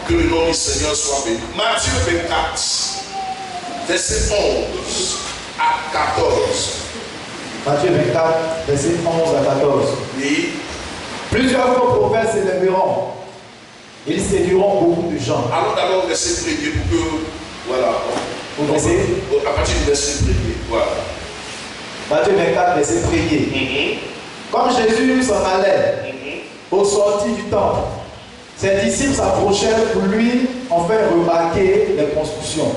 Que le nom du Seigneur soit béni. Matthieu 24, verset 11 à 14. Matthieu 24, verset 11 à 14. Oui. Plusieurs faux prophètes s'élèveront. Ils séduiront beaucoup de gens. Allons d'abord au verset premier pour que, voilà. À partir du verset premier, voilà. Matthieu 24, verset 1er. Comme Jésus s'en allait, au sortir du temple, ses disciples s'approchèrent pour lui en faire remarquer les constructions.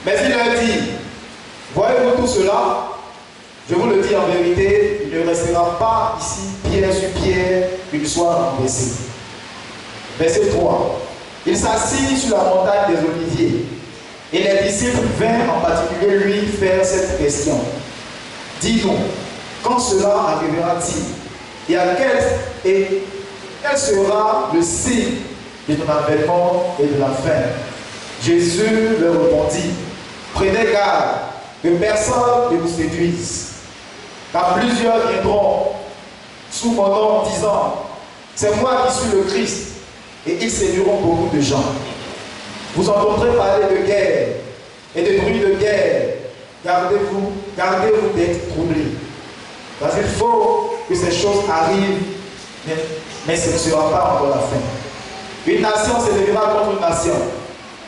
Mais il leur dit, voyez-vous tout cela? Je vous le dis en vérité, il ne restera pas ici pierre sur pierre une soit renversée. Verset 3. Il s'assit sur la montagne des Oliviers, et les disciples vinrent en particulier lui faire cette question. Dis-nous, quand cela arrivera-t-il? Et quel sera le signe de ton avènement et de la fin? Jésus leur répondit, prenez garde que personne ne vous séduise, car plusieurs viendront sous mon nom disant, c'est moi qui suis le Christ, et ils séduiront beaucoup de gens. Vous entendrez parler de guerre et de bruits de guerre. Gardez-vous d'être troublés. Parce qu'il faut que ces choses arrivent, mais ce ne sera pas encore la fin. Une nation s'élèvera contre une nation,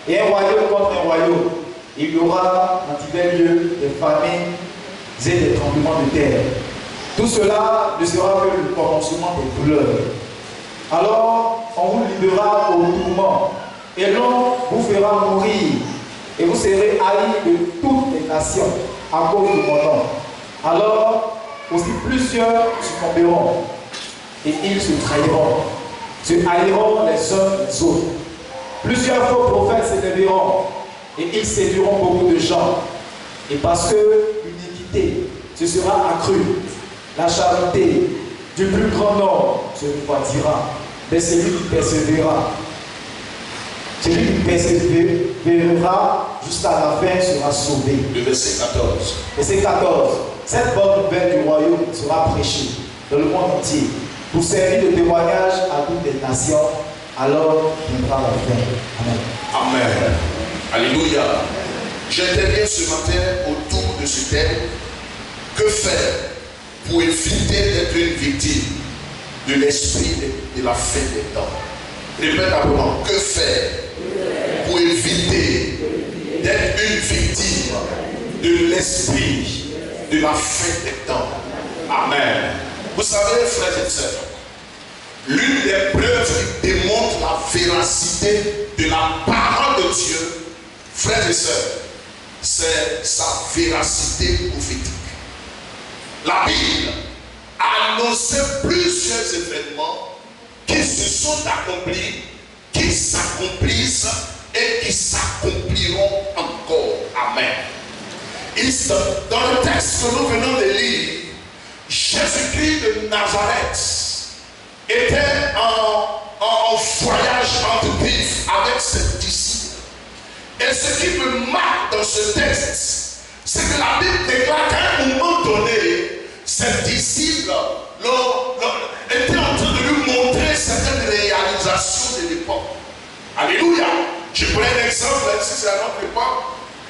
et un royaume contre un royaume. Il y aura en divers lieux des famines et des tremblements de terre. Tout cela ne sera que le commencement des douleurs. Alors, on vous livrera au tourment, et l'on vous fera mourir, et vous serez haïs de toutes les nations à cause de mon nom. Alors, aussi plusieurs succomberont, et ils se trahiront, se haïront les uns les autres. Plusieurs faux prophètes s'élèveront, et ils séduiront beaucoup de gens. Et parce que l'iniquité se sera accrue, la charité du plus grand nombre se refroidira, mais celui qui persévérera jusqu'à la fin sera sauvé. Le verset 14. Verset 14. Cette bonne nouvelle du royaume sera prêchée dans le monde entier pour servir de témoignage à toutes les nations. Alors viendra la fin. Amen. Amen. Alléluia. J'interviens ce matin autour de ce thème. Que faire pour éviter d'être une victime de l'esprit de la fin des temps? Répète d'abord. Que faire pour éviter d'être une victime de l'esprit de la fin des temps? Amen. Vous savez, frères et sœurs, l'une des preuves qui démontre la véracité de la parole de Dieu, frères et sœurs, c'est sa véracité prophétique. La Bible a annoncé plusieurs événements qui se sont accomplis, qui s'accomplissent et qui s'accompliront encore. Amen. Dans le texte que nous venons de lire, Jésus-Christ de Nazareth était en voyage entre Christ avec ses disciples. Et ce qui me marque dans ce texte, c'est que la Bible déclare qu'à un moment donné, ses disciples étaient en train de lui montrer certaines réalisations de l'époque. Alléluia. Je prends un exemple, si c'est à notre époque.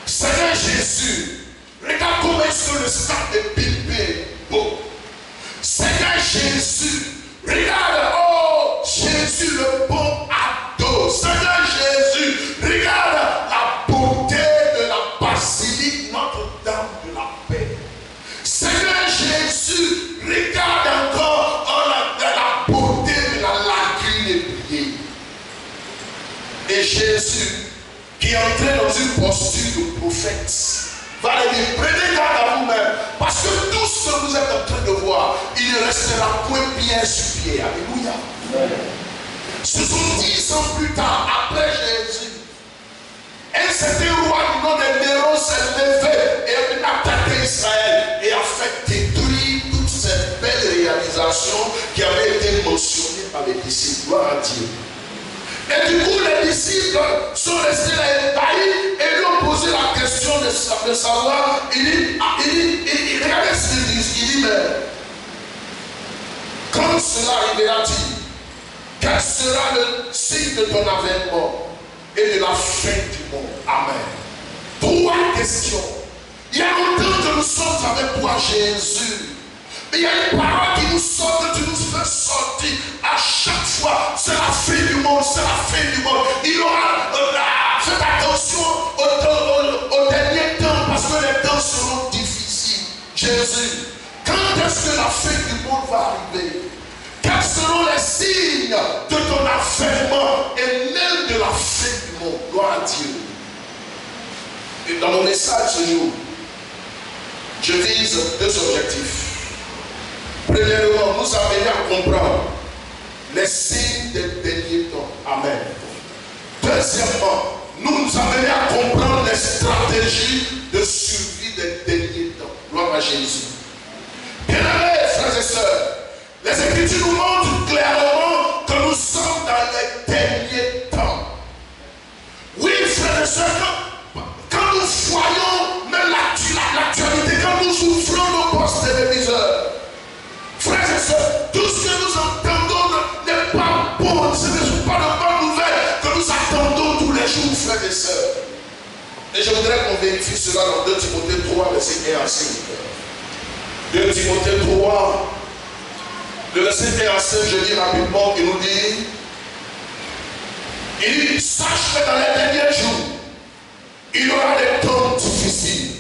Seigneur Jésus, regarde comment est-ce que le stade est pipé beau. Seigneur Jésus, regarde, oh Jésus le bon ado. Seigneur Jésus, regarde la beauté de la basilique Notre-Dame de la paix. Seigneur Jésus, regarde encore la beauté de la lagune ébriée. Et Jésus, qui est entré dans une posture de prophète, va leur dire, prenez garde à vous-même, parce que tout ce que vous êtes en train de voir, il ne restera point pierre sur pierre. Alléluia. Ce sont 10 ans plus tard, après Jésus, un certain roi du nom de Néron s'est levé et a attaqué Israël et a fait détruire toutes ces belles réalisations qui avaient été mentionnées par les disciples. Gloire à Dieu. Et du coup, les disciples sont restés là ébahis et lui ont posé la question de savoir. Il regardez ce qu'ils disent. Il dit, mais quand cela arrivera-t-il? Quel sera le signe de ton avènement et de la fin du monde? Amen. 3 questions. Il y a longtemps que nous sommes avec toi, Jésus. Mais il y a une parole qui nous sort, que tu nous fais sortir à chaque fois. C'est la fin du monde, c'est la fin du monde. Il y aura, faites attention au dernier temps, parce que les temps seront difficiles. Jésus, quand est-ce que la fin du monde va arriver? Quels seront les signes de ton avènement et même de la fin du monde? Gloire à Dieu. Et dans mon message ce jour, je vise 2 objectifs. Premièrement, nous amener à comprendre les signes des derniers temps. Amen. Deuxièmement, nous amener à comprendre les stratégies de survie des derniers temps. Gloire à Jésus. Bien-aimés, frères et sœurs, les Écritures nous montrent clairement que nous sommes dans les derniers temps. Oui, frères et sœurs, quand nous voyons même l'actualité, quand nous ouvrons nos postes téléviseurs, frères et sœurs, tout ce que nous entendons n'est pas bon, ce ne sont pas de bonnes nouvelles que nous attendons tous les jours, frères et sœurs. Et je voudrais qu'on vérifie cela dans 2 Timothée 3, verset 1 à 6. 2 Timothée 3, le verset 1 à 5, je lis rapidement, il nous dit, sache que dans les derniers jours, il y aura des temps difficiles,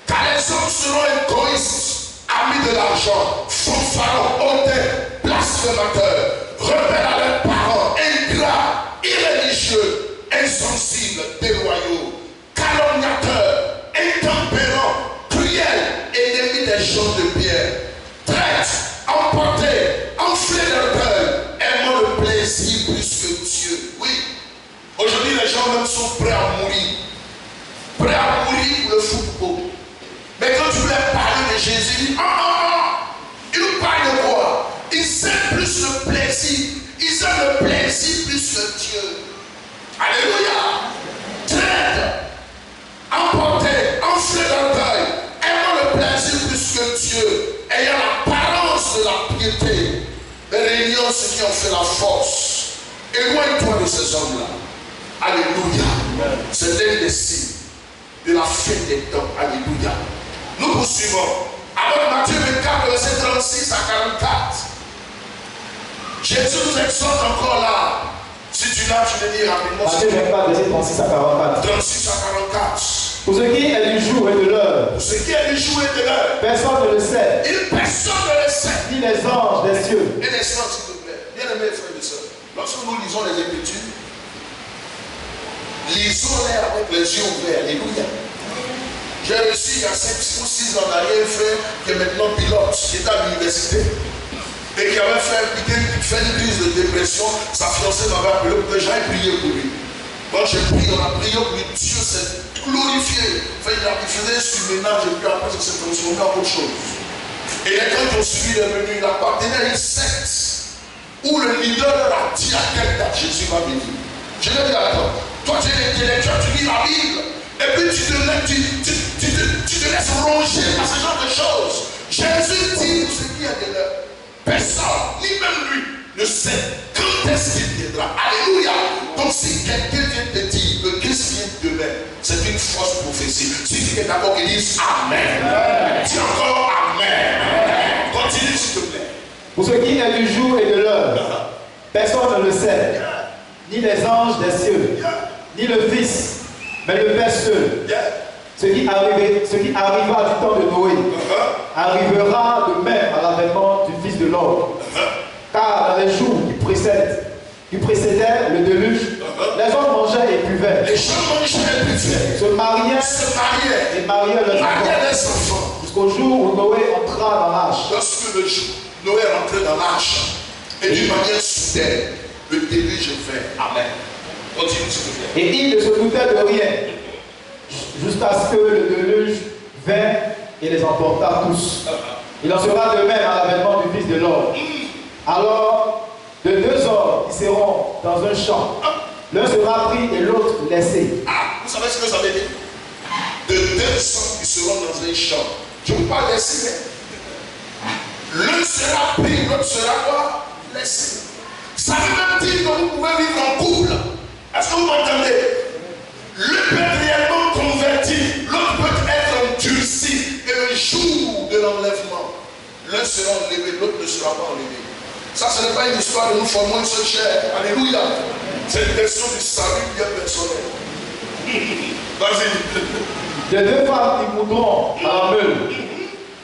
car les hommes seront égoïstes, amis de l'argent, fanfarons, hautains, blasphémateurs, rebelles à leurs parents, ingrats, irréligieux, insensibles, déloyaux, calomniateurs, intempérants, cruels, ennemis des gens de bien, traîtres, emportés, enflés d'orgueil, aimant le plaisir plus que Dieu. Oui, aujourd'hui les gens même sont prêts à mourir pour le football. Mais quand tu veux parler de Jésus, il nous parle de quoi? Ils aiment plus le plaisir. Ils aiment le plaisir plus que Dieu. Alléluia. Traître, emporté, enflé d'orgueil, aimant le plaisir plus que Dieu, ayant l'apparence de la piété, mais réunions ceux qui ont fait la force. Éloigne-toi de ces hommes-là. Alléluia. C'est l'un des signes de la fin des temps. Alléluia. Nous poursuivons. Alors Matthieu 24, verset 36 à 44. Jésus nous exhorte encore là. Si tu l'as, tu le dis rapidement. Matthieu 24, verset 36 à 44. 36 à 44. Pour ce qui est du jour et de l'heure, Pour ce qui est du jour et de l'heure, personne ne le sait, personne ne le sait. ni les anges des cieux. Et les sœurs, s'il te plaît. Bien-aimés frères et sœurs, lorsque nous lisons les Écritures, lisons-les avec les yeux ouverts. Alléluia. J'ai reçu il y a 5 ou 6 ans derrière un frère qui est maintenant pilote, qui est à l'université et qui avait fait une crise de dépression. Sa fiancée m'avait appelé pour que j'aille prier pour lui. Moi j'ai prié, on a prié pour lui. Dieu s'est glorifié. Enfin, il faisait un surménage et puis après ça s'est transformé en autre chose. Et quand je suis revenu, il appartenait à une secte où le leader leur a dit à quelle date Jésus va venir. Je lui ai dit, attends, toi tu es intellectuel, tu lis la Bible. Et puis tu te laisses ronger par ce genre de choses. Jésus dit ce qui est de l'heure. Personne, ni même lui, ne sait quand est-ce qu'il viendra. Alléluia. Donc si quelqu'un vient te dire que Christ vient demain, c'est une fausse prophétie. Si tu es d'accord qu'il dise Amen. Dis encore Amen. Continue s'il te plaît. Pour ce qui est du jour et de l'heure, personne ne le sait, ni les anges des cieux, ni le Fils, mais le Père seul. Ce qui arrivera du temps de Noé arrivera de même à l'avènement du Fils de l'homme. Car dans les jours qui précédaient le déluge, les hommes mangeaient et buvaient. Les gens mangeaient et buvaient. Se mariaient et mariaient leurs enfants. Jusqu'au jour où Noé entra dans l'arche. Lorsque le jour Noé est rentré dans l'arche, et d'une manière soudaine, le déluge est fait. Amen. Continue s'il te plaît. Et il ne se doutait de rien, jusqu'à ce que le déluge vint et les emporta tous. Il en sera de même à l'avènement du Fils de l'homme. Alors, de 2 hommes qui seront dans un champ, l'un sera pris et l'autre laissé. Ah, vous savez ce que ça veut dire? De 2 hommes qui seront dans un champ. Je ne veux pas laisser, mais l'un sera pris, l'autre sera quoi? Laissé. Ça veut même dire que vous pouvez vivre en couple. Est-ce que vous m'entendez? L'un peut être réellement converti, l'autre peut être endurci. Et le jour de l'enlèvement, l'un sera enlevé, l'autre ne sera pas enlevé. Ça, ce n'est pas une histoire de nous formons une seule chair. Alléluia. C'est une question du salut bien personnel. Vas-y. De deux femmes qui mourront à la meule,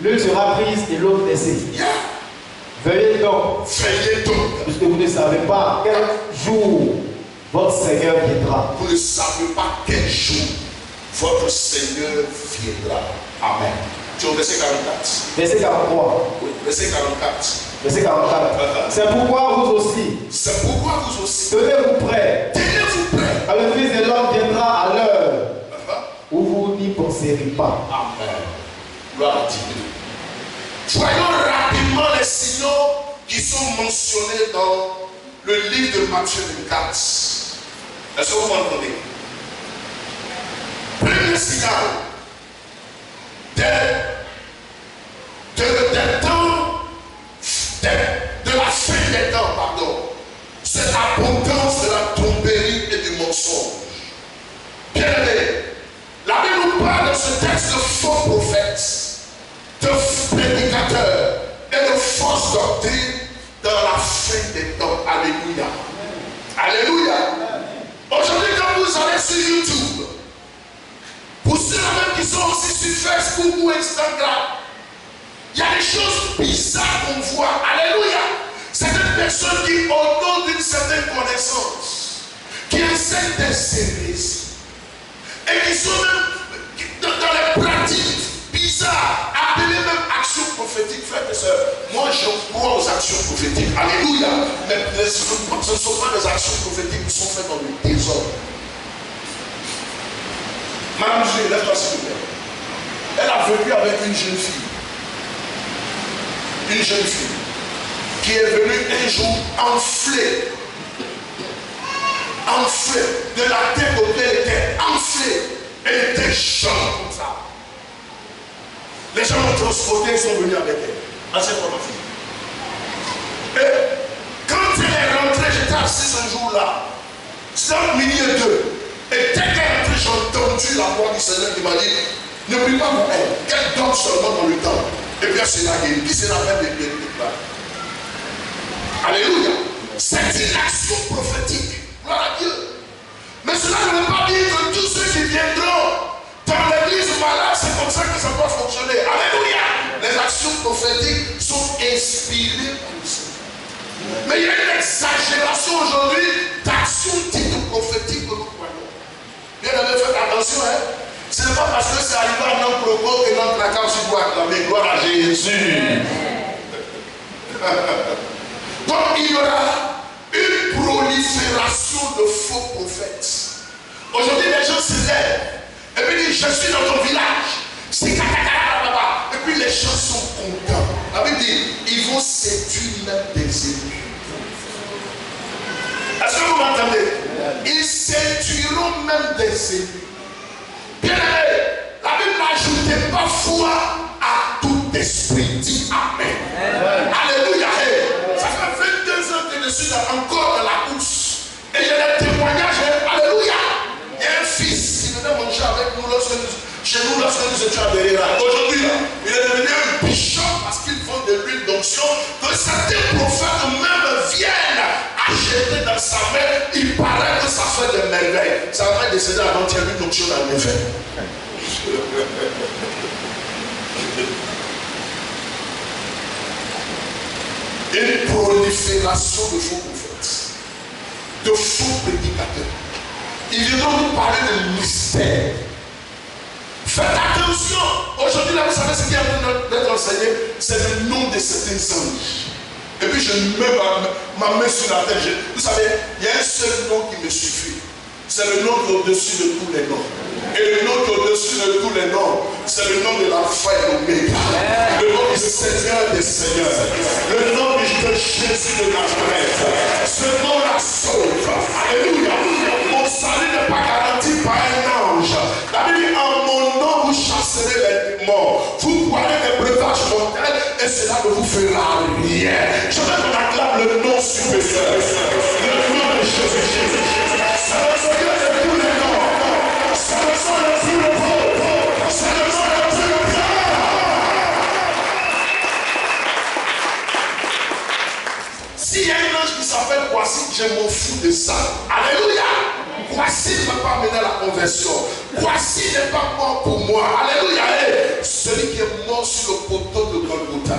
l'une sera prise et l'autre laissée. Yeah. Veuillez donc, puisque vous ne savez pas quel jour votre Seigneur viendra. Vous ne savez pas quel jour votre Seigneur viendra. Amen. Tu es au verset 44. Verset 43. Oui, verset 44. Verset 44. C'est pourquoi vous aussi. C'est pourquoi vous aussi. Tenez-vous prêts. Tenez-vous prêts. Car le Fils de l'homme viendra à l'heure où vous n'y penserez pas. Amen. Gloire à Dieu. Voyons rapidement les signaux qui sont mentionnés dans le livre de Matthieu 24. Est-ce que vous m'entendez? Premier signal de la fin des temps, pardon, c'est l'abondance de la tromperie et du mensonge. Bien aimé, la Bible nous parle de ce texte de faux prophètes, de prédicateurs et de fausses doctrines dans la fin des temps. Alléluia. Alléluia. Aujourd'hui, quand vous allez sur YouTube, pour ceux-là même qui sont aussi sur Facebook ou Instagram, il y a des choses bizarres qu'on voit. Alléluia. Certaines personnes qui, au nom d'une certaine connaissance, qui enseignent des services et qui sont même dans les pratiques bizarres, appelées même actions prophétiques, frères et sœurs. Moi, je crois aux actions prophétiques. Alléluia. Mais ce ne sont pas des actions prophétiques qui sont faites dans le désordre. Madame G, lève-toi s'il vous plaît. Elle a vécu avec une jeune fille. Une jeune fille qui est venue un jour enflée. Enflée. De la tête aux pieds, elle était enflée. Elle était chaude comme ça. Les gens l'ont transportée, ils sont venus avec elle. À cette fille. Et quand elle est rentrée, j'étais assis ce jour-là. C'était entre midi et 2. Et dès qu'elle est rentrée, j'ai entendu la voix du Seigneur qui m'a dit, ne prie pas pour elle, qu'elle dorme seulement dans le temps. Et puis elle sera guérie. Qui sera même de guérir? Alléluia. C'est une action prophétique. Gloire à Dieu. Mais cela ne veut pas dire que tous ceux qui viendront dans l'église malade, c'est comme ça que ça doit fonctionner. Alléluia. Les actions prophétiques sont inspirées par le Seigneur. Mais il y a une exagération aujourd'hui d'actions dites prophétiques que nous croyons. Bien aimé, faites attention, hein. Ce n'est pas parce que c'est arrivé à notre propos que notre placard aussi doit acclamer. Gloire à Jésus. Donc il y aura une prolifération de faux prophètes. Aujourd'hui, les gens se lèvent et puis disent, je suis dans ton village. C'est caca. Et puis les gens sont contents. La Bible dit, ils vont séduire même des élus. Est-ce que vous m'entendez? Ils séduiront même des élus. Bien aimé, la Bible n'ajoutait pas foi à tout esprit. Dis Amen. Alléluia. Ça fait 22 ans que je suis encore dans la course. Et j'ai des témoignages. Alléluia. Il y a un fils qui venait manger avec nous chez nous lorsque nous étions à Derrière. Aujourd'hui, il est devenu un bishop parce qu'il vend de l'huile d'onction. Que certains prophètes même viennent acheter dans sa main. Il paraît que ça fait des merveilles. Ça va décéder avant qu'il y ait l'huile d'onction dans le fait. Une prolifération de faux prophètes, de faux prédicateurs. Ils viendront nous parler de mystère. Faites attention. Aujourd'hui, là, vous savez ce qui est en train d'être enseigné, c'est le nom de certains anges. Et puis je mets ma main sur la tête. Vous savez, il y a un seul nom qui me suffit. C'est le nom qui est au-dessus de tous les noms. Et le nom qui est au-dessus de tous les noms, c'est le nom de l'Alpha et l'Oméga. Le nom du Seigneur des Seigneurs. Le nom de Jésus de Nazareth. Ce nom-là sauve. Alléluia. Mon salut n'est pas garanti par un ange. La Bible dit, en mon nom, vous chasserez les démons. Vous boirez des breuvages mortels et cela ne vous fera rien. Je veux qu'on acclame le nom supérieur. version. Voici n'est pas mort pour moi. Alléluia. Celui qui est mort sur le poteau de Golgotha,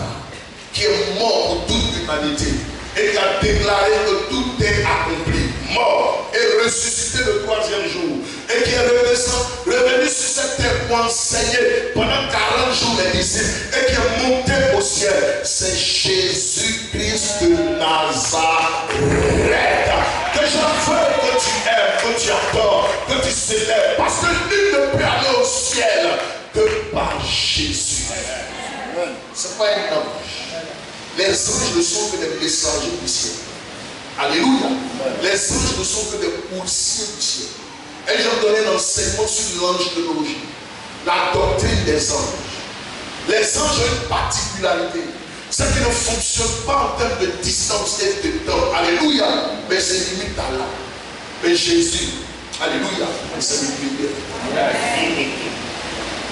qui est mort pour toute l'humanité et qui a déclaré que tout est accompli, mort et ressuscité le 3e jour, et qui est revenu sur cette terre pour enseigner pendant 40 jours les disciples, et qui est monté au ciel. C'est Jésus-Christ de Nazareth. Que je veux que tu aimes, que tu adores, que tu célèbres, parce que nul ne peut aller au ciel que par Jésus. Ce n'est pas un ange. Les anges ne sont que des messagers du ciel. Alléluia. Les anges ne sont que des coursiers du ciel. Et j'ai donné un enseignement sur l'angelologie, la doctrine des anges. Les anges ont une particularité, c'est qu'ils ne fonctionnent pas en termes de distance et de temps. Alléluia. Mais c'est limite à là. Mais Jésus, alléluia, c'est limité.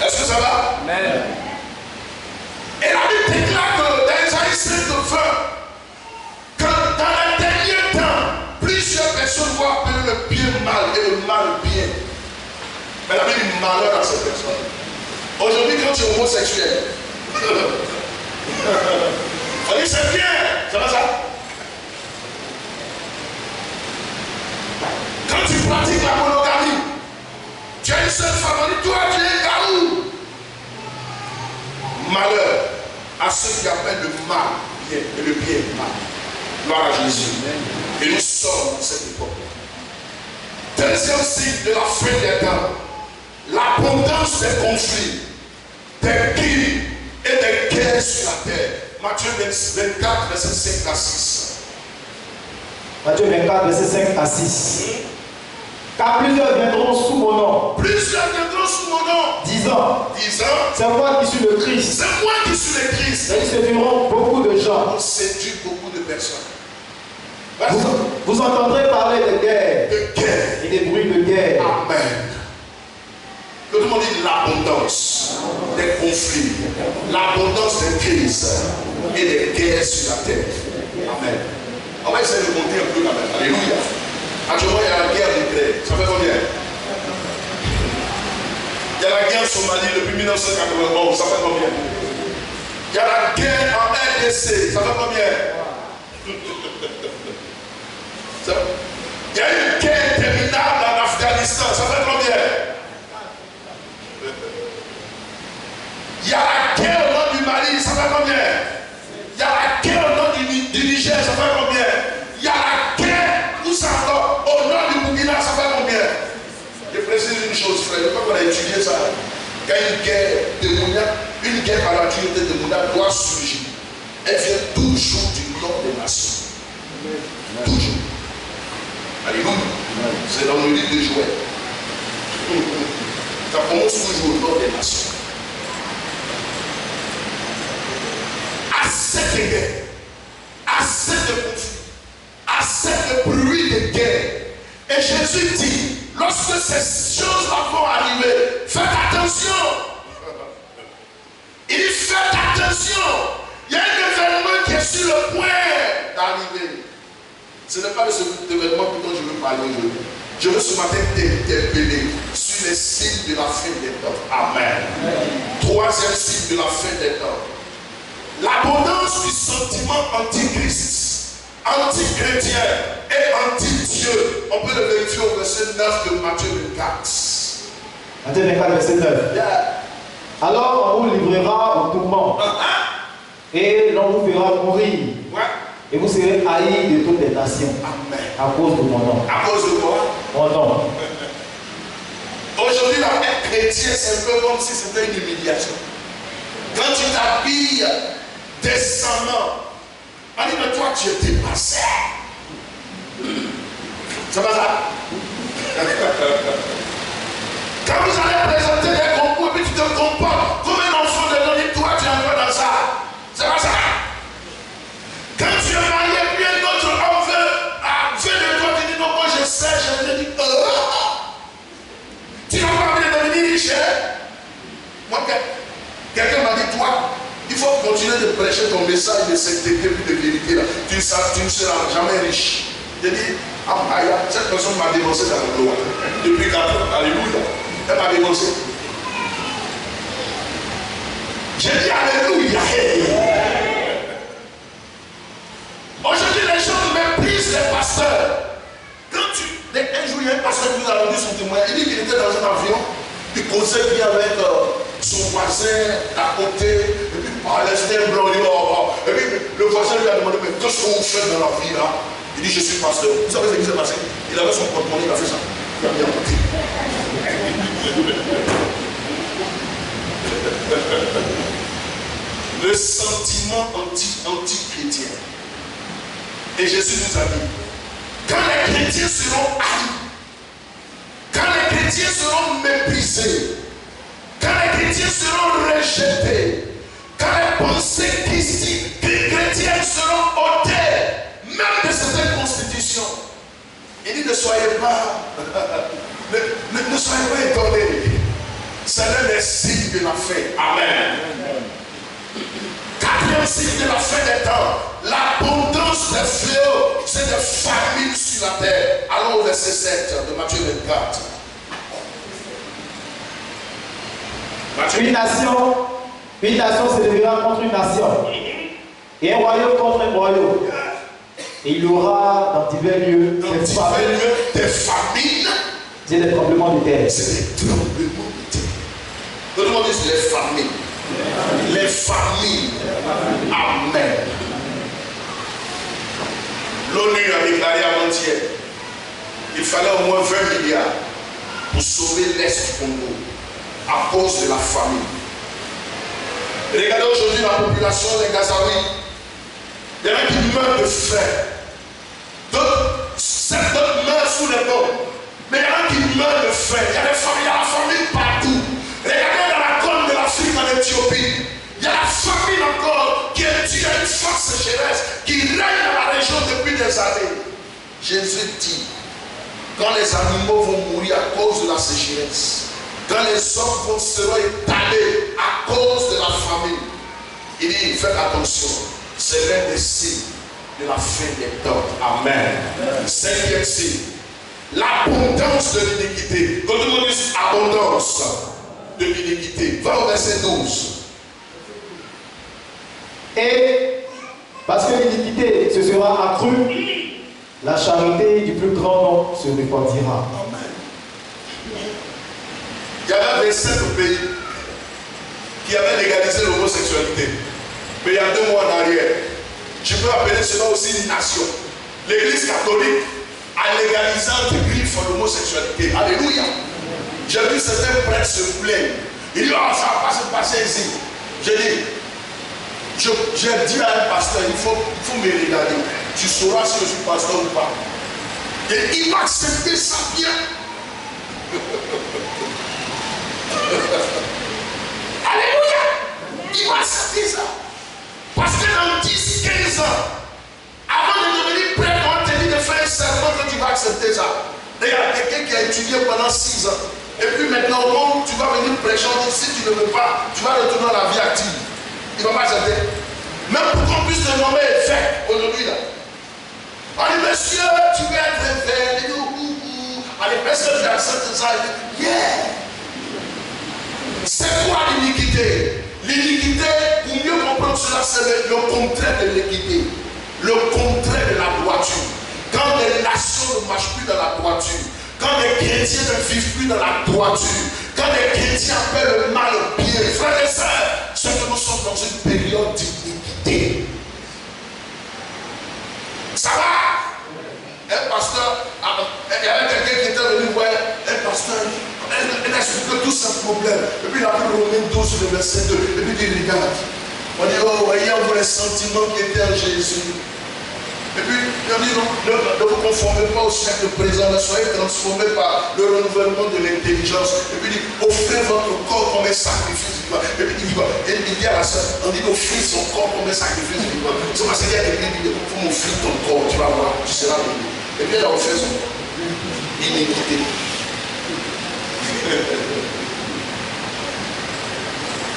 Est-ce que ça va? Amen. Et la Bible déclare que dans Isaïe 5, que dans les derniers temps, plusieurs personnes vont appeler le bien mal et le mal bien. Mais la Bible dit malheur à ces personnes. Aujourd'hui, quand tu es homosexuel, on dit c'est bien, c'est pas ça. Quand tu pratiques la monogamie, tu as une seule femme, on dit toi tu es garou. Malheur à ceux qui appellent le mal bien et le bien mal. Gloire à Jésus. Et nous sommes dans cette époque. Deuxième signe de la fin des temps, l'abondance des conflits, des crimes et des guerres sur la terre. Matthieu 24, verset 5 à 6. Matthieu 24, verset 5 à 6. Car plusieurs viendront sous mon nom. Plusieurs viendront sous mon nom. Disant, c'est moi qui suis le Christ. C'est moi qui suis le Christ. Et ils séduiront beaucoup de gens. On séduit beaucoup de personnes. Vous entendrez parler de guerre. De guerre. Et des bruits de guerre. Amen. Que tout le monde dit l'abondance des conflits, l'abondance des crises et des guerres sur la terre. Amen. On va essayer de monter un peu là même. Alléluia. Actuellement, il y a la guerre d'Ukraine. Ça fait combien? Il y a la guerre en Somalie depuis 1991. Ça fait combien? Il y a la guerre en RDC. Ça fait combien? Il y a une guerre interminable en Afghanistan. Ça fait combien? Il y a la guerre au nord du Mali. Ça fait combien? Il y a la guerre au nord du Niger. Ça fait combien? Il y a la guerre, où ça encore? Au nord du Burkina. Ça fait combien? Je précise une chose, frère. Je crois qu'on a étudié ça. Il y a une guerre démoniaque, une guerre à la dureté démoniaque doit surgir. Elle vient toujours du nord des nations. Toujours. Alléluia. C'est dans le livre de Joël. Ça commence toujours au nord des nations. Assez de guerre, assez de conflits, assez de bruit de guerre. Et Jésus dit, lorsque ces choses-là vont arriver, faites attention. Il dit, faites attention. Il y a un événement qui est sur le point d'arriver. Ce n'est pas de cet événement dont je veux parler aujourd'hui. Je veux ce matin t'interpeller sur les signes de la fin des temps. Amen. Troisième signe de la fin des temps. L'abondance du sentiment antichrist, anti-chrétien et anti-Dieu. On peut le vérifier au verset 9 de Matthieu 24. Matthieu 24, verset 9. Yeah. Alors on vous livrera au tourment. Et l'on vous fera mourir. Ouais. Et vous serez haïs de toutes les nations. Amen. À cause de mon nom. À cause de quoi? Mon nom. Aujourd'hui, la être chrétien, c'est un peu comme si c'était une humiliation. Quand tu t'habilles décemment, on dit, mais toi, tu es dépassé. C'est pas ça? Quand vous allez présenter des concours, et puis tu te comportes comme un enfant de l'année, toi, tu es encore dans ça. C'est pas ça? Quand tu es marié, puis un autre homme veut de toi, tu dis, non, moi je sais, je te dis, tu n'as pas envie de devenir riche, hein? Moi, quelqu'un m'a dit, toi, il faut continuer de prêcher ton message de sainteté et de vérité là. Tu ne seras jamais riche. J'ai dit, cette personne m'a dénoncé dans le gloire. Depuis 4 ans, alléluia. Elle m'a dénoncé. J'ai dit alléluia. Aujourd'hui, les gens méprisent les pasteurs. Un jour, il y a un pasteur qui nous a rendu son témoignage. Il dit qu'il était dans un avion. Il causait bien avec son voisin à côté. Et puis, c'était un blanc. Et puis, le voisin lui a demandé, mais qu'est-ce qu'on fait dans la vie là? Il dit, je suis pasteur. Vous savez ce qui s'est passé? Il avait son porte-monnaie, il a fait ça. Il a bien monté. Le sentiment anti-chrétien. Et Jésus nous a dit, quand les chrétiens seront haïs, quand les chrétiens seront méprisés, quand les chrétiens seront rejetés, quand les pensées chrétiennes seront ôtées, même de certaines constitutions, il dit ne soyez pas, ne soyez pas étonnés. C'est l'un des signes de la fin. Amen. Quatrième signe de la fin des temps, l'abondance des fléaux, c'est des famines sur la terre. Allons au verset 7 de Matthieu 24. Une nation se lèvera contre une nation, et un royaume contre un royaume. Et il y aura dans divers lieux des famines. C'est des tremblements de terre. C'est des tremblements de terre. Tout le monde dit les famines. Les familles. Amen. L'ONU a déclaré avant-hier qu'il fallait au moins 20 milliards pour sauver l'Est du Congo à cause de la famine. Regardez aujourd'hui la population des Gazaouis. Il y en a qui meurent de faim. D'autres meurent sous les bombes. Mais il y en a qui meurent de faim. Il y a des familles, il y a la famine partout. Regardez dans la côte de l'Afrique en Éthiopie. Il y a la famine encore qui est due à une forte sécheresse qui règne dans la région depuis des années. Jésus dit, quand les animaux vont mourir à cause de la sécheresse, quand les hommes seront étalés à cause de la famine, il dit, faites attention, c'est l'un des signes de la fin des temps. Amen. Cinquième signe, l'abondance de l'iniquité. Quand tout le monde dit abondance de l'iniquité, va au verset 12. Et parce que l'iniquité se sera accrue, la charité du plus grand nombre se répandira. Amen. Il y avait 25 pays qui avaient légalisé l'homosexualité. Mais il y a 2 mois en arrière, je peux appeler cela aussi une nation. L'église catholique a légalisé entre griffes l'homosexualité. Alléluia. J'ai vu certains prêtres se plaindre. Il dit, oh, ça va pas se passer ici. J'ai dit, j'ai dit à un pasteur, il faut me regarder. Tu sauras si je suis pasteur ou pas. Et il va accepter ça bien. Alléluia. Il va accepter ça. Parce que dans 10-15 ans, avant de devenir prêtre, on te dit de faire un serment que tu vas accepter ça. Et il y a quelqu'un qui a étudié pendant 6 ans. Et puis maintenant, au moment où tu vas venir prêcher, on dit, si tu ne veux pas, tu vas retourner dans la vie active. Il ne va pas accepter. Même pour qu'on puisse te nommer évêque aujourd'hui là. On dit, monsieur, tu veux être évêque. Il dit, ouh. Allez, est-ce que tu acceptes ça? Il dit, yeah. C'est quoi l'iniquité? L'iniquité, pour mieux comprendre cela, c'est le contraire de l'équité. Le contraire de la droiture. Quand les nations ne marchent plus dans la droiture, quand les chrétiens ne vivent plus dans la droiture, quand les chrétiens appellent le mal au bien, frères et sœurs, c'est que nous sommes dans une période d'iniquité. Ça va? Un pasteur, il y avait quelqu'un qui était venu voir un pasteur, il a expliqué tous ses problèmes. Et puis il a pris Romains 12 sur le verset 2. Et puis il dit, regarde. On dit, oh, voyez en vous les sentiments qui étaient en Jésus. Et puis, on dit, non, ne vous conformez pas au siècle présent, ne soyez transformés par le renouvellement de l'intelligence. Et puis, il dit, offrez votre corps comme un sacrifice vivant. Et puis, il dit à la sœur, on dit, offrez son corps comme un sacrifice vivant. C'est parce qu'il y a quelqu'un qui dit, il faut m'offrir ton corps, tu vas voir, tu seras béni. Et puis, elle a offert son corps. Iniquité.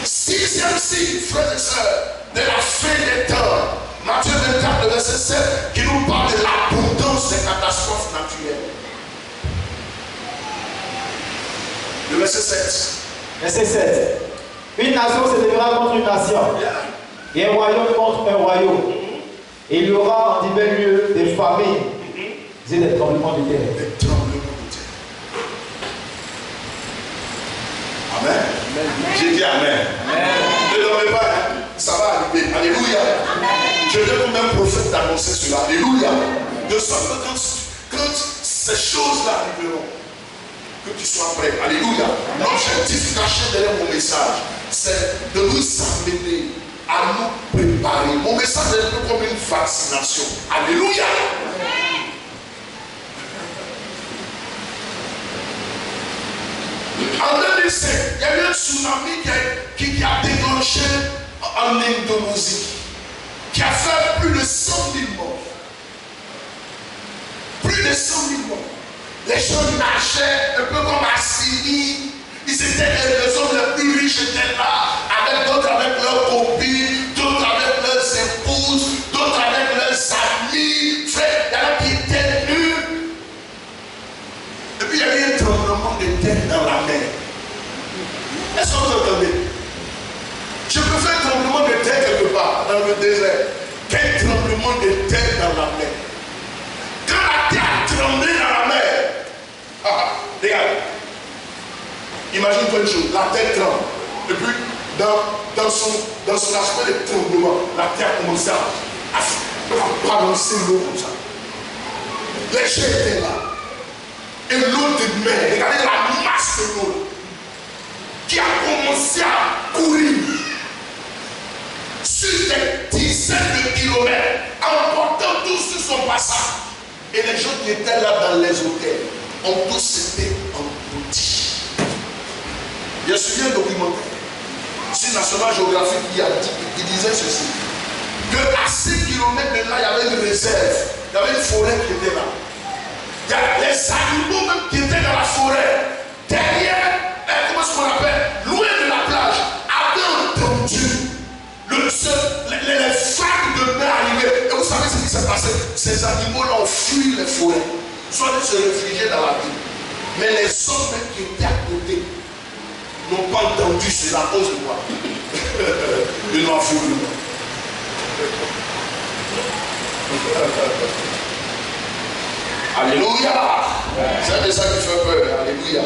Sixième signe, frères et sœurs, de la fin des temps. Matthieu 24, le verset 7, qui nous parle de l'abondance des catastrophes naturelles. Le verset 7. Verset 7. Une nation se lèvera contre une nation, et un royaume contre un royaume. Et il y aura en divers lieux des famines et des tremblements de terre. Des tremblements de terre. Amen. J'ai dit Amen. Ne dormez pas, hein. Ça va arriver. Alléluia. Je vais comme un prophète d'annoncer cela. Alléluia. De sorte que quand ces choses-là arriveront, que tu sois prêt. Alléluia. L'objectif caché derrière mon message, c'est de nous amener à nous préparer. Mon message est un peu comme une vaccination. Alléluia. En 2005, il y a eu un tsunami qui a déclenché en Indonésie, qui a fait plus de 100 000 morts. Plus de 100 000 morts. Les gens nageaient un peu comme à Syrie. Ils étaient les hommes les plus riches étaient là, avec d'autres avec leurs copines, d'autres avec leurs épouses, d'autres avec leurs amis, frères, il y en a qui étaient nus. Et puis il y a eu un tremblement de terre dans la mer. Est-ce que vous entendez? Je peux faire un tremblement de terre quelque part, dans le désert. Quel tremblement de terre dans la mer? Quand la terre a tremblé dans la mer, regarde. Imagine-toi une chose, la terre tremble. Et puis, dans son aspect de tremblement, la terre commence à balancer l'eau comme ça. Les gens étaient là. Et l'eau de mer, regardez la masse de l'eau qui a commencé à courir sur des dizaines de kilomètres, emportant tout sur son passage. Et les gens qui étaient là dans les hôtels ont tous été engloutis. J'ai suivi un documentaire sur National Geographic qui disait ceci, que à 6 km de là, il y avait une réserve, il y avait une forêt qui était là. Il y a les animaux même qui étaient dans la forêt, derrière, comment est-ce qu'on appelle, loin de la plage, avaient entendu les vagues de mer arriver. Et vous savez ce qui s'est passé? Ces animaux-là ont fui les forêts, soit de se réfugier dans la ville. Mais les hommes même qui étaient à côté n'ont pas entendu cela à cause de quoi? De l'enfoulement. Alléluia. C'est de ça qui fait peur. Alléluia.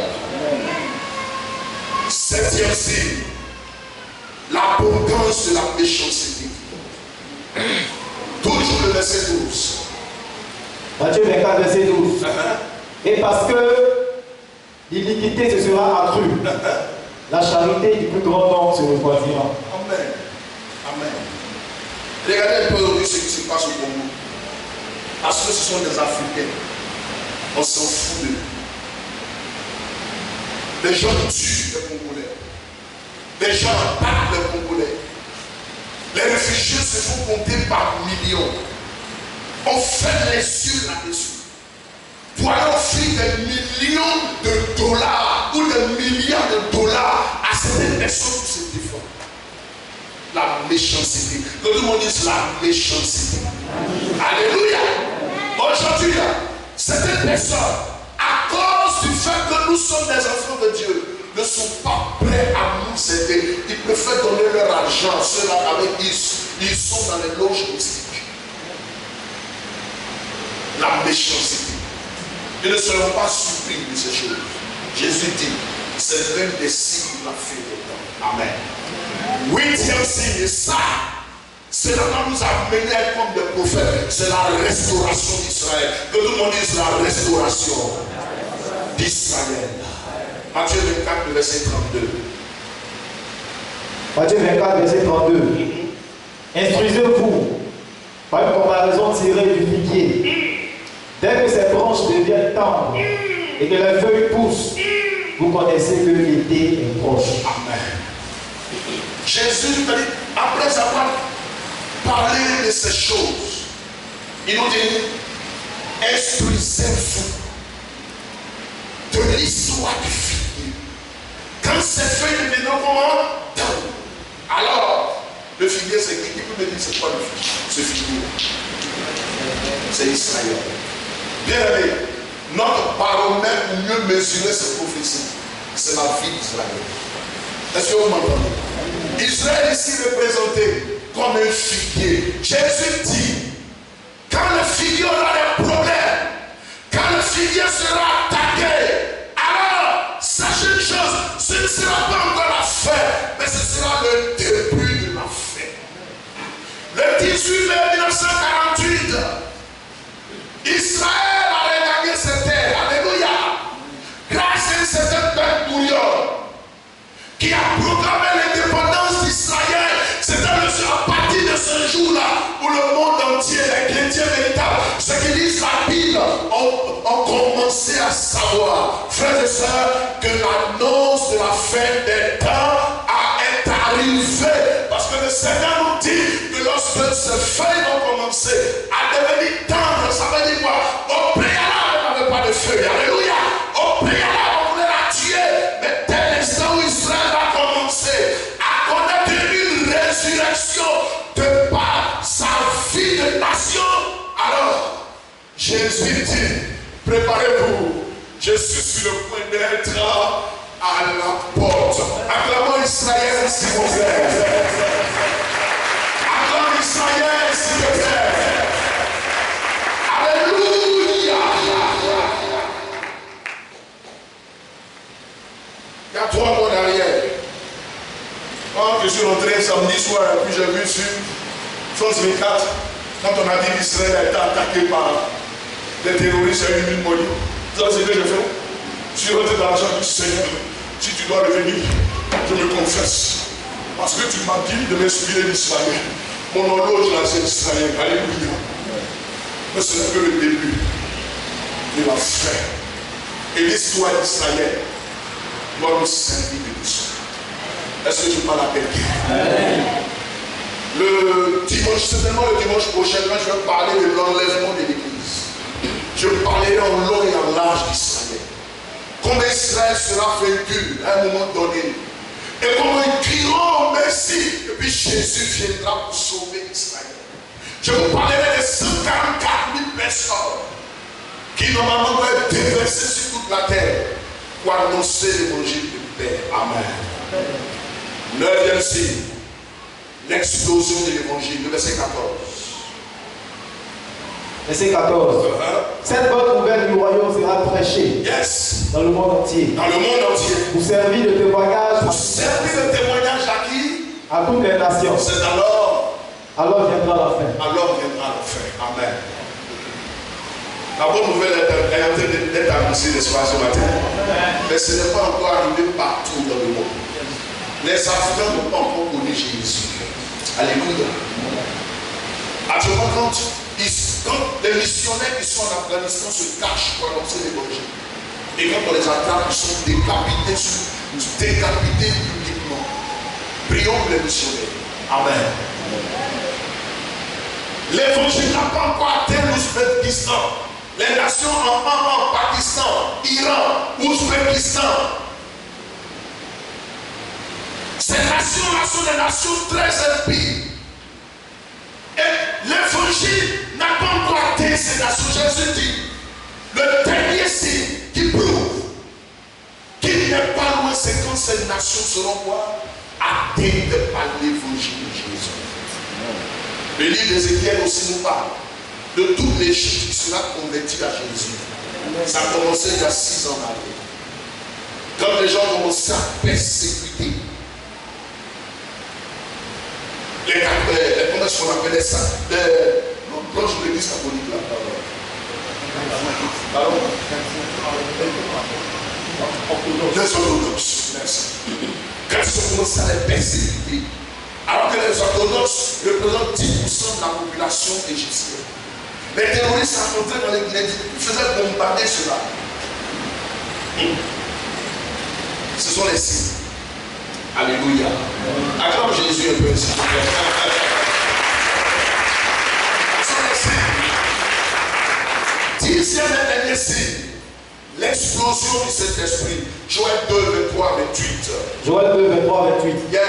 Septième signe, l'abondance de la méchanceté. Toujours le verset 12. Matthieu 24, verset 12. Et parce que l'iniquité se sera accrue, la charité du plus grand nombre se refroidira. Amen. Amen. Regardez un peu aujourd'hui ce qui se passe au Congo. Parce que ce sont des Africains. On s'en fout d'eux. Les gens tuent les Congolais. Les gens battent les Congolais. Les réfugiés se font compter par millions. On fait les yeux là-dessus. Pour aller offrir des millions de dollars ou des milliards de dollars à certaines personnes qui se défendent. La méchanceté. Que tout le monde dise la méchanceté. Alléluia. Aujourd'hui, certaines personnes, à cause du fait que nous sommes des enfants de Dieu, ne sont pas prêts à nous aider. Ils préfèrent donner leur argent à ceux-là avec qui ils sont dans les loges mystiques. La méchanceté. Ils ne seront pas surpris de ces choses. Jésus dit, c'est l'un des signes de la fin des temps. Amen. Huitième signe, ça, cela va nous amener à être comme des prophètes. C'est la restauration d'Israël. Que tout le monde dise la restauration d'Israël. Matthieu 24, verset 32. Matthieu 24, verset 32. Instruisez-vous par une comparaison tirée du figuier. Dès que ces branches deviennent tendres et que les feuilles poussent, vous connaissez que l'été est proche. Amen. Jésus, après avoir parlé de ces choses, il nous dit, instruisez-vous de l'histoire du figuier. Quand ces feuilles deviennent comment? Tendres. Alors, le figuier, c'est qui? Qui peut me dire c'est quoi le figuier? Ce figuier, c'est Israël. Bien aimé, notre baromètre pour mieux mesurer ces prophéties, c'est la vie d'Israël. Est-ce que vous m'entendez? Israël ici représenté comme un figuier. Jésus dit, quand le figuier aura des problèmes, quand le figuier sera attaqué, alors sachez une chose, ce ne sera pas encore la fin, mais ce sera le début de la fin. Le 18 mai 1948, Israël a regagné cette terre. Alléluia. Grâce à un certain Ben Gurion qui a proclamé l'indépendance d'Israël. C'est à partir de ce jour-là où le monde entier, les chrétiens véritables, ceux qui lisent la Bible, ont commencé à savoir, frères et sœurs, que l'annonce de la fin des temps est arrivée. Parce que le Seigneur nous dit que lorsque ces feuilles vont commencer à devenir tendres, ça veut dire quoi? Au préalable, on n'avait pas de feuilles. Alléluia. Au préalable, on voulait la tuer. Mais dès l'instant où Israël va commencer à connaître une résurrection de par sa vie de nation, alors Jésus dit, préparez-vous, je suis sur le point d'être à la porte. Acclamons Israël, s'il vous plaît. Acclamons Israël, s'il vous plaît. Alléluia. Il y a 3 mois derrière. Quand je suis rentré samedi soir, puis j'ai vu sur France 24, quand on a dit qu'Israël a été attaqué par des terroristes à une Moli. Vous savez ce que je fais? Je suis rentré dans la chambre du Seigneur. Si tu dois revenir, je me confesse. Parce que tu m'as dit de m'inspirer d'Israël. Mon horloge là, c'est Israël. Alléluia. Mais ce n'est que le début de la fin. Et l'histoire d'Israël doit nous servir de leçon. Est-ce que je parle à quelqu'un? Le dimanche, certainement le dimanche prochain, quand je vais parler de l'enlèvement de l'Église, je parlerai en long et en large d'Israël. Comment Israël sera vaincu à un moment donné. Et comment ils crieront au Messie. Et puis Jésus viendra pour sauver Israël. Je vous parlerai de 144 000 personnes qui normalement doivent être déversées sur toute la terre pour annoncer l'évangile de paix. Amen. 9e signe, l'explosion de l'évangile, le verset 14. Verset 14. Cette bonne nouvelle du royaume sera prêchée dans le monde entier. Dans le monde entier. Pour servir de témoignage. Pour servir de témoignage à qui? À toutes les nations. C'est alors. Alors viendra la fin. Alors viendra la fin. Amen. La bonne nouvelle est en train d'être annoncée, n'est-ce pas, ce matin? Mais ce n'est pas encore arrivé partout dans le monde. Les Africains n'ont pas encore connu Jésus. Alléluia. Actuellement, quand les missionnaires qui sont en Afghanistan se cachent pour annoncer l'évangile, et quand on les attaque, ils sont décapités publiquement. Prions pour les missionnaires. Amen. L'évangile n'a pas encore atteint l'Ouzbékistan. Les nations en Pakistan, Iran, Ouzbékistan. Ces nations-là sont des nations très impies. Et l'évangile n'a pas encore atteint ces nations. Jésus dit, le dernier signe qui prouve qu'il n'est pas loin, c'est quand ces nations seront quoi? Atteintes par l'évangile de Jésus. Le livre d'Ézéchiel aussi nous parle de toute l'Égypte qui sera convertie à Jésus. Ça a commencé il y a 6 ans avant. Quand les gens commençaient à persécuter comment est-ce qu'on appelait ça? L'autre de l'église catholique là. Pardon? Les orthodoxes. Merci. Quand ils ont commencé à les persécuter, alors que les orthodoxes représentent 10% de la population égyptienne. Les terroristes entraient dans l'église, ils faisaient bombarder cela. Ce sont les signes. Alléluia. Acclame Jésus un peu ici. Ce sont les signes. 10e et dernier signe. L'explosion du Saint-Esprit. Joël 2, 23, 28. Joël 2, 23, 28. Yeah.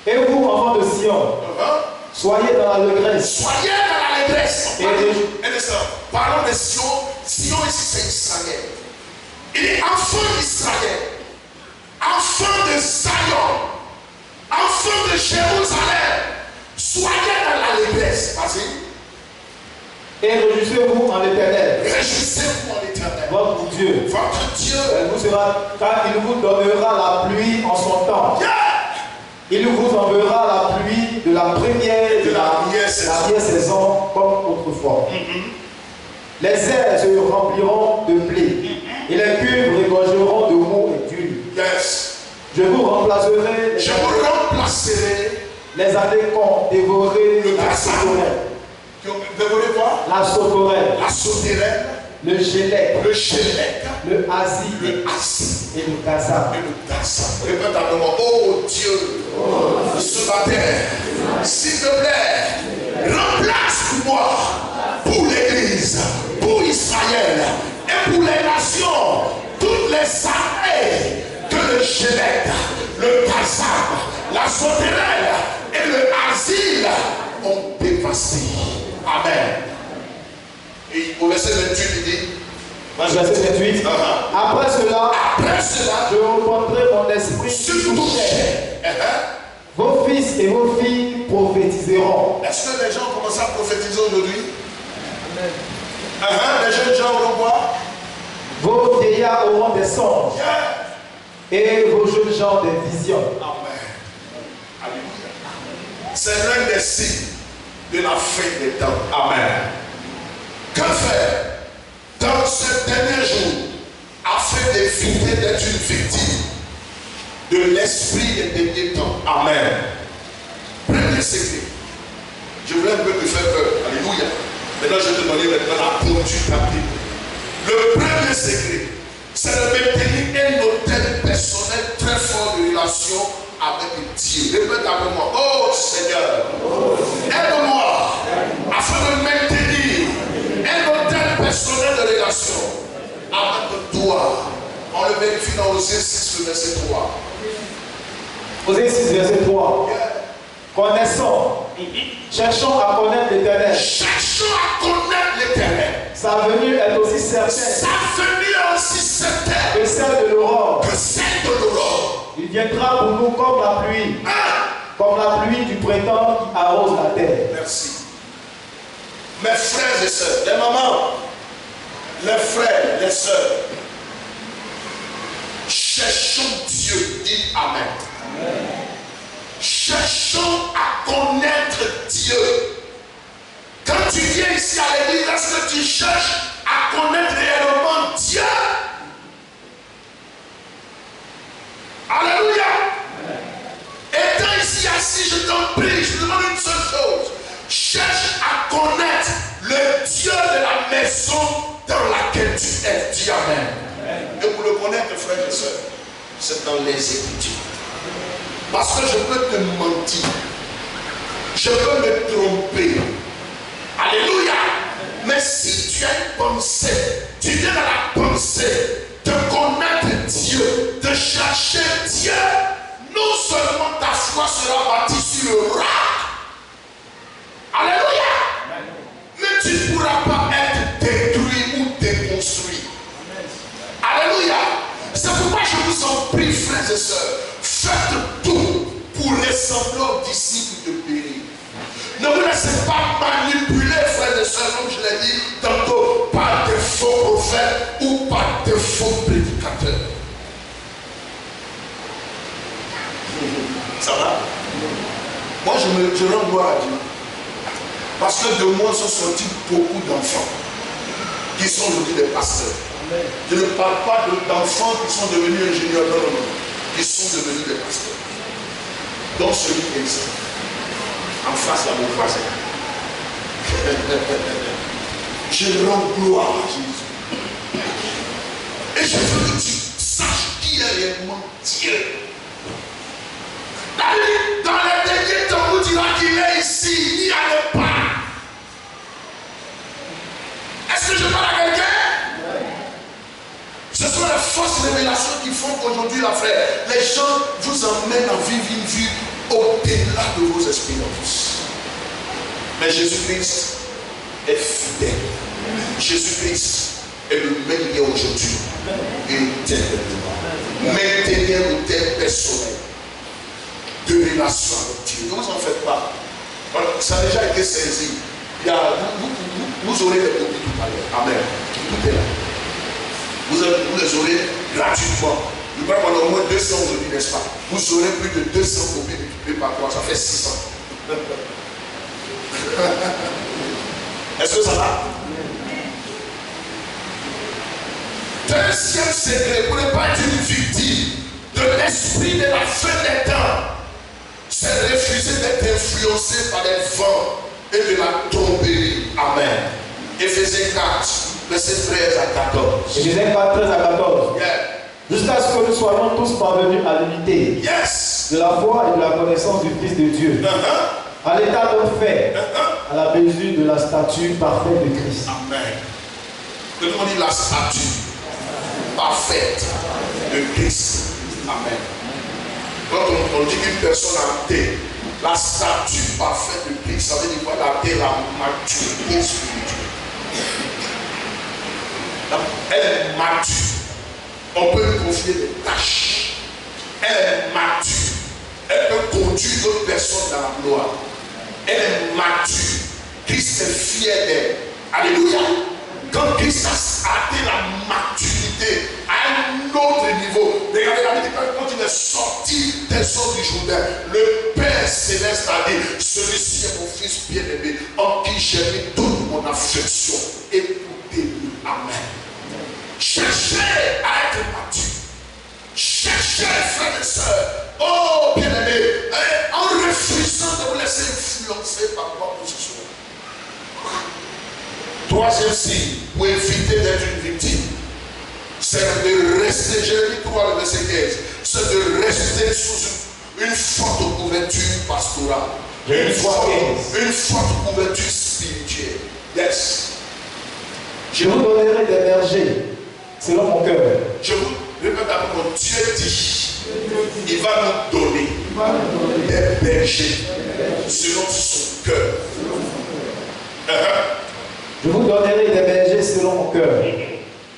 Et vous, enfants de Sion, soyez dans l'allégresse. Soyez dans l'allégresse. Parlons de Sion. Sion ici c'est Israël. Il est enfant d'Israël. Jérusalem, soyez dans l'allégresse. Vas-y. Et réjouissez-vous en l'Éternel. Réjouissez-vous en l'Éternel. Votre Dieu. Votre Dieu. Car il vous donnera la pluie en son temps. Yeah. Il vous enverra la pluie de la première de la saison comme autrefois. Les airs se rempliront de blé et les cuves regorgeront de mou et d'huile. Yes. Je vous remplacerai les années qu'ont dévoré la sauterelle. Dévoré quoi? La sauterelle. La sauterelle. Le gélec. Le gélec. Le hasi. Le hasi. Et le gaza. Et le gaza. Répète à moi, oh Dieu, ce matin, s'il te plaît, remplace pour moi, pour l'Église, pour Israël et pour les nations, toutes les armées que le gélec, le gaza, la sauterelle et le asile ont dépassé. Amen. Et au verset 28, il dit, verset 28. Après cela, je reprendrai mon esprit sur toute chair. Vos fils et vos filles prophétiseront. Est-ce que les gens commencent à prophétiser aujourd'hui? Les jeunes gens auront quoi? Vos vieillards auront des songes. Et vos jeunes gens des visions. Amen. Alléluia. C'est l'un des signes de la fin des temps. Amen. Que faire dans ce dernier jour afin d'éviter d'être une victime de l'esprit des derniers temps? Amen. Premier secret. Je voulais un peu te faire peur. Alléluia. Maintenant, je vais te donner maintenant la conduite à Bible. Le premier secret, c'est de maintenir un hôtel personnel très fort de relation avec Dieu. Répète avec moi, oh Seigneur, aide-moi afin de maintenir un hôtel personnel de relation avec toi. On le vérifie dans Osée 6, le verset 3. Osée 6, verset 3. Connaissons, cherchons à connaître l'Éternel. Cherchons à connaître l'Éternel. Sa venue est aussi certaine. Sa venue est aussi certaine que celle de l'aurore. Que celle de l'aurore. Il viendra pour nous comme la pluie. Comme la pluie du printemps qui arrose la terre. Merci. Mes frères et sœurs, les mamans, les frères, les sœurs, cherchons Dieu. Dis Amen. Amen. Cherchons à connaître Dieu. Quand tu viens ici à l'église, est-ce que tu cherches à connaître réellement Dieu? Alléluia. Étant ici assis, je t'en prie, je te demande une seule chose. Cherche à connaître le Dieu de la maison dans laquelle tu es. Dis Amen. Amen. Et pour le connaître, frères et sœurs, c'est dans les Écritures. Parce que je peux te mentir. Je peux me tromper. Alléluia. Mais si tu as une pensée, tu viens dans la pensée de connaître Dieu, de chercher Dieu, non seulement ta foi sera bâtie sur le roc. Alléluia. Mais tu ne pourras pas être détruit ou déconstruit. Alléluia. C'est pourquoi je vous en prie, frères et sœurs, faites tout pour ressembler aux disciples de Péri. Ne vous laissez pas manipuler, frères et sœurs, comme je l'ai dit tantôt, par de faux prophètes ou par de faux prédicateurs. Ça va? Moi, je rends gloire à Dieu. Parce que de moi sont sortis beaucoup d'enfants qui sont aujourd'hui des pasteurs. Amen. Je ne parle pas d'enfants qui sont devenus ingénieurs, non, non, non. Qui sont devenus des pasteurs. Donc celui qui est ici, en face à mon voisin. Je rends gloire à Jésus. Et je veux que tu saches qui est réellement Dieu. Dans les derniers temps, on vous dira qu'il est ici, il n'y a pas. Est-ce que je parle à quelqu'un? Ce sont les fausses révélations qui font qu'aujourd'hui, la frère, les gens vous emmènent à vivre une vie au-delà de vos expériences. Mais Jésus-Christ est fidèle. Jésus-Christ est le même hier aujourd'hui et éternellement. Maintenez un hôtel personnel de relation avec Dieu. Ne vous en faites pas. Ça a déjà été saisi. Vous aurez des copies tout à l'heure. Amen. Tout est là. Vous les aurez gratuitement. Je crois qu'on a au moins 200 aujourd'hui, n'est-ce pas? Vous aurez plus de 200 copies multipliées par 3. Ça fait 600. Est-ce que ça va? Deuxième secret, pour ne pas être une victime de l'esprit de la fin des temps, c'est refuser d'être influencé par les vents et de la tromperie. Amen. Éphésiens 4, versets 13 à 14. Éphésiens 4, 13 à 14. Yeah. Jusqu'à ce que nous soyons tous parvenus à l'unité de la foi et de la connaissance du Fils de Dieu, à l'état d'homme fait, à la mesure de la stature parfaite de Christ. Amen. Que nous on dit la stature parfaite de Christ. Amen. Quand on dit qu'une personne a atteint la stature parfaite de Christ, ça veut dire quoi? Elle a atteint la maturité spirituelle. Elle est mature. On peut lui confier des tâches. Elle est mature. Elle peut conduire d'autres personnes dans la gloire. Elle est mature. Christ est fier d'elle. Alléluia. Quand Christ a atteint la maturité à un autre niveau, regardez la Bible, quand il est sorti des eaux du Jourdain, le Père Céleste a dit, celui-ci est mon fils bien-aimé, en qui j'ai mis toute mon affection. Écoutez-le. Amen. Cherchez à être mature. Cherchez, frères et sœurs. Oh, bien-aimés, en refusant de vous laisser influencer par quoi que ce soit. Troisième signe, pour éviter d'être une victime, c'est de rester, Jérémie 3, le verset 15, c'est de rester sous une forte couverture pastorale. Une forte couverture spirituelle. Yes. Je vous donnerai des bergers selon mon cœur. Je vous répète avec mon Dieu dit, il va nous donner des bergers selon son cœur. Je vous donnerai des bergers selon mon cœur.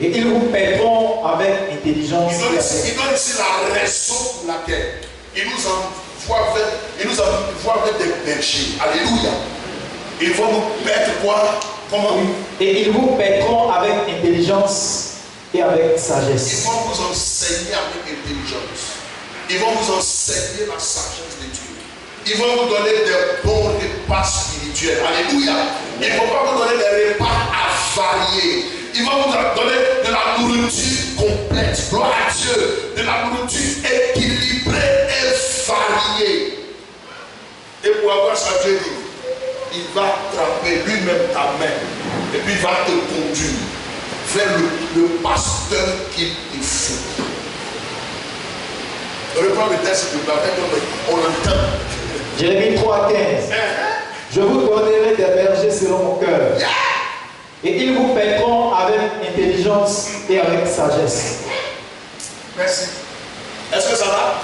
Et ils vous paieront avec intelligence. Il donne ici la raison pour laquelle il nous envoie vers des bergers. Alléluia. Ils vont nous mettre quoi? Comment? Et ils vous paieront avec intelligence et avec sagesse. Ils vont vous enseigner avec intelligence. Ils vont vous enseigner la sagesse de Dieu. Ils vont vous donner des bons repas spirituels. Alléluia. Ils ne vont pas vous donner des repas avariés. Ils vont vous donner de la nourriture complète. Gloire à Dieu. De la nourriture équilibrée et variée. Et pour avoir ça, Dieu dit, il va attraper lui-même ta main. Et puis il va te conduire vers le pasteur qu'il te faut. On reprend le texte de la on entend. Jérémie 3, 15. Je vous donnerai des bergers selon mon cœur. Et ils vous paieront avec intelligence et avec sagesse. Merci. Est-ce que ça va?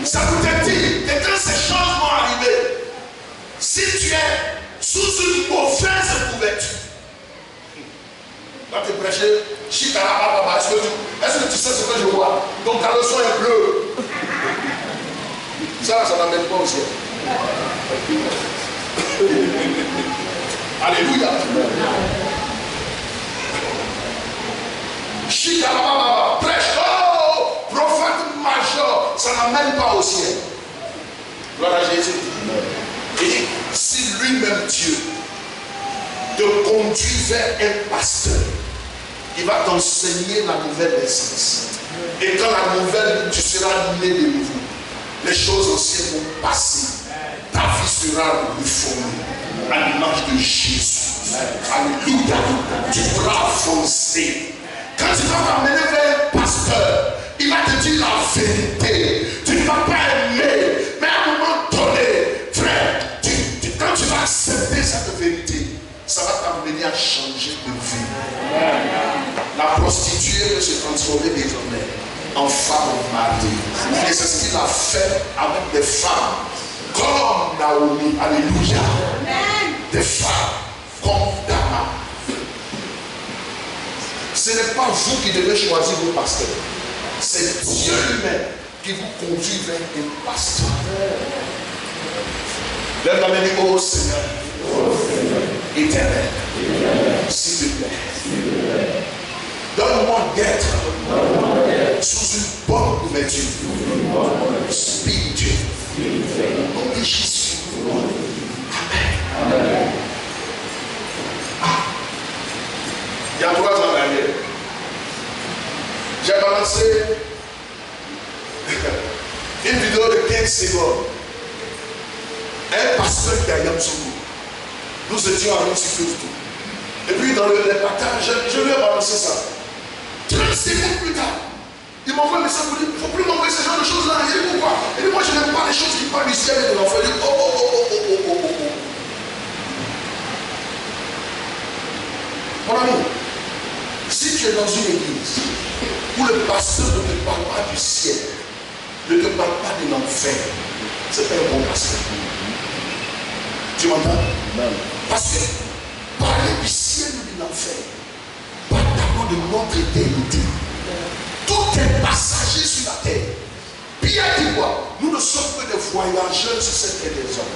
Ça vous est dit que quand ces choses vont arriver, si tu es sous une mauvaise couverture, quand tu prêches, est-ce que tu sais ce que je vois? Donc ta leçon est bleue. Ça n'amène pas au ciel. Alléluia. Prêche, oh, prophète major, ça n'amène pas au ciel. Gloire à Jésus. Et si lui-même Dieu te conduit vers un pasteur, il va t'enseigner la nouvelle naissance. Et quand la nouvelle, tu seras né de nouveau. Les choses anciennes vont passer. Ta vie sera reformée à l'image de Jésus. Alléluia. Tu pourras avancer. Quand tu vas t'amener vers un pasteur, il va te dire la vérité. Tu ne vas pas aimer, mais à un moment donné, frère, quand tu vas accepter cette vérité, ça va t'amener à changer de vie. La prostituée peut se transformer désormais en femme mariée. Et c'est ce qu'il a fait avec des femmes comme Naomi. Alléluia. Des femmes comme Dama. Ce n'est pas vous qui devez choisir vos pasteurs. C'est Dieu lui-même qui vous conduit vers un pasteur. Lève la main et dis, oh Seigneur, éternel, s'il te plaît, donne-moi d'être sous une bonne ouverture spirituelle. Au nom de Jésus. Amen. Il y a 3 ans dernier, j'ai balancé une vidéo de 15 secondes. Un pasteur qui a Yamsougou. Nous étions à Yamsougou. Et puis dans le partage, je lui ai balancé ça. 30 secondes plus tard, il m'envoie un message pour dire, il ne faut plus m'envoyer ce genre de choses-là. Il dit pourquoi? Il dit, moi je n'aime pas les choses qui parlent du ciel et de l'enfer. Il dit, oh. Mon ami, si tu es dans une église où le pasteur ne te parle pas du ciel, ne te parle pas de l'enfer, c'est pas un bon pasteur. Tu m'entends? Parce que parler du ciel ou de l'enfer, pas d'abord de notre éternité. Tout est passager sur la terre. Pierre dit quoi? Nous ne sommes que des voyageurs sur cette terre des hommes.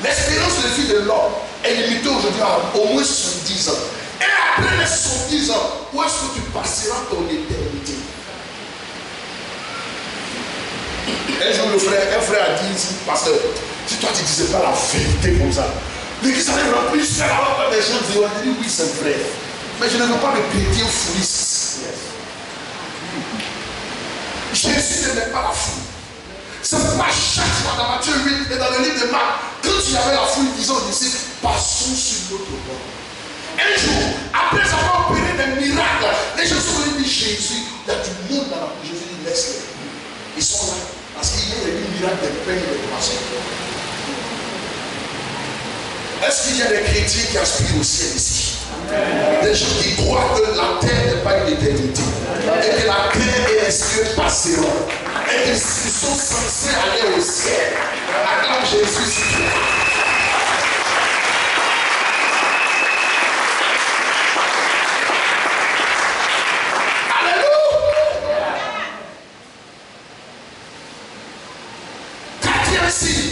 L'espérance de vie de l'homme est limitée aujourd'hui à au moins 70 ans. Et après les 70 ans, où est-ce que tu passeras ton éternité? Un jour, un frère a dit ici, pasteur, si toi tu ne disais pas la vérité comme ça, l'église allait remplir jusqu'à la hauteur des gens disent, oui c'est vrai, mais je ne veux pas de chrétiens foulistes. Jésus n'aimait pas la foule. C'est pas chaque fois dans Matthieu 8 et dans le livre de Marc, quand il y avait la foule disant aux disciples, passons sur l'autre bord. Un jour, après avoir opéré des miracles, les gens sont venus dire Jésus, il y a du monde dans la foule. Jésus dit laisse-les. Ils sont là parce qu'il y a eu des miracles de pain et de poisson. Est-ce qu'il y a des chrétiens qui aspirent au ciel ici? Des gens qui croient que la terre n'est pas une éternité et que la terre et les cieux passeront et qu'ils sont censés aller au ciel. Acclame Jésus s'il te plaît.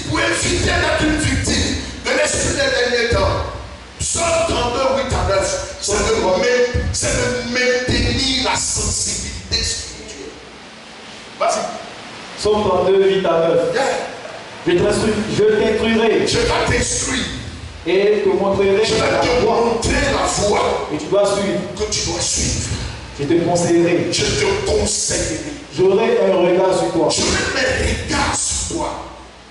Pour éviter d'être une victime de l'esprit des derniers temps. Psaume 32, 8 à 9, c'est de maintenir la sensibilité spirituelle. Vas-y. Psaume 32, 8 à 9. Yeah. Je t'instruirai. Je vais t'instruire. Et te montrerai je vais te montrer la voie. Et tu dois suivre. Que tu dois suivre. Je te conseillerai. Je te conseillerai. J'aurai un regard sur toi. J'aurai mes regards sur toi.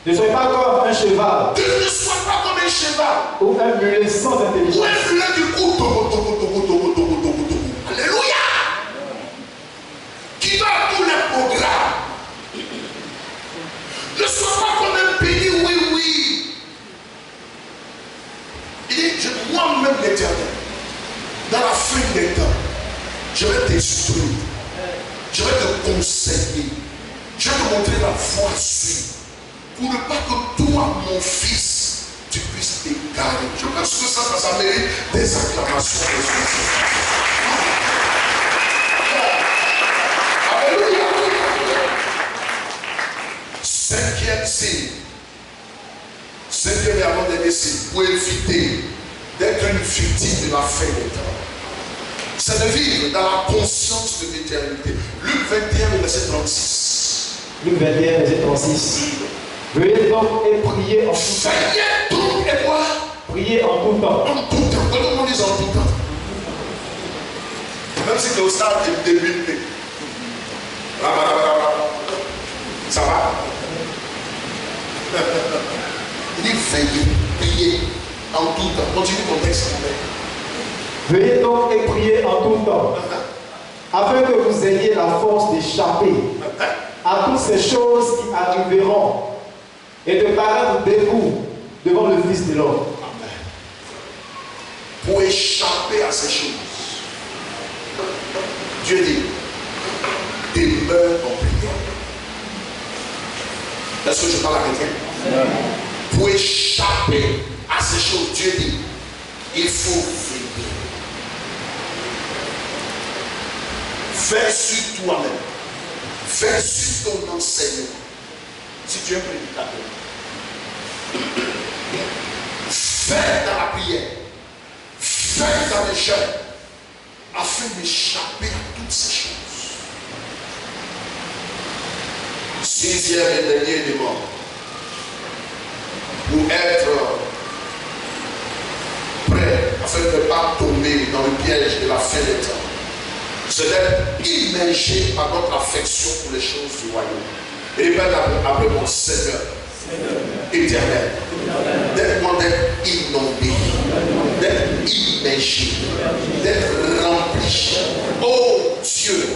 Ne sois pas comme un cheval. Ne sois pas comme un cheval. Ou un mulet sans intelligence. Ou un mulet du coup. Alléluia. Qui va à tous les programmes. Ne sois pas comme un pays, oui. Il dit, moi-même l'Éternel, dans la fin des temps, je vais t'instruire. Je vais te conseiller. Je vais te montrer la voie à suivre. Pour ne pas que toi, mon fils, tu puisses t'égarer. Je pense que ça mérite des acclamations. Alléluia. 5e signe. 5e et avant-dernier signe. Pour éviter d'être une victime de la fin des temps. C'est de vivre dans la conscience de l'éternité. Luc 21, verset 36. Luc 21, verset 36. Veuillez donc et prier en tout temps. Veuillez donc et quoi? Prier en tout temps. En tout temps. Quand on dit en tout temps. Même si tu es au stade de débuté. Ça va? Il dit veillez, priez en tout temps. Continue ton texte. Veuillez donc et prier en tout temps. Afin que vous ayez la force d'échapper à toutes ces choses qui arriveront. Et de paraître debout devant le Fils de l'homme. Pour échapper à ces choses, Dieu dit, demeure en prière. Est-ce que je parle à quelqu'un? Pour échapper à ces choses, Dieu dit, il faut veiller. Veille sur toi-même. versus ton enseignement. Si tu es prédicateur, fais dans la prière, fais dans les jeûnes, afin d'échapper à toutes ces choses. Sixième et dernier élément, pour être prêt, afin de ne pas tomber dans le piège de la fin des temps, c'est d'être immergé par notre affection pour les choses du royaume. Et répète après mon Seigneur éternel, d'être inondé, d'être immergé, d'être rempli, oh Dieu,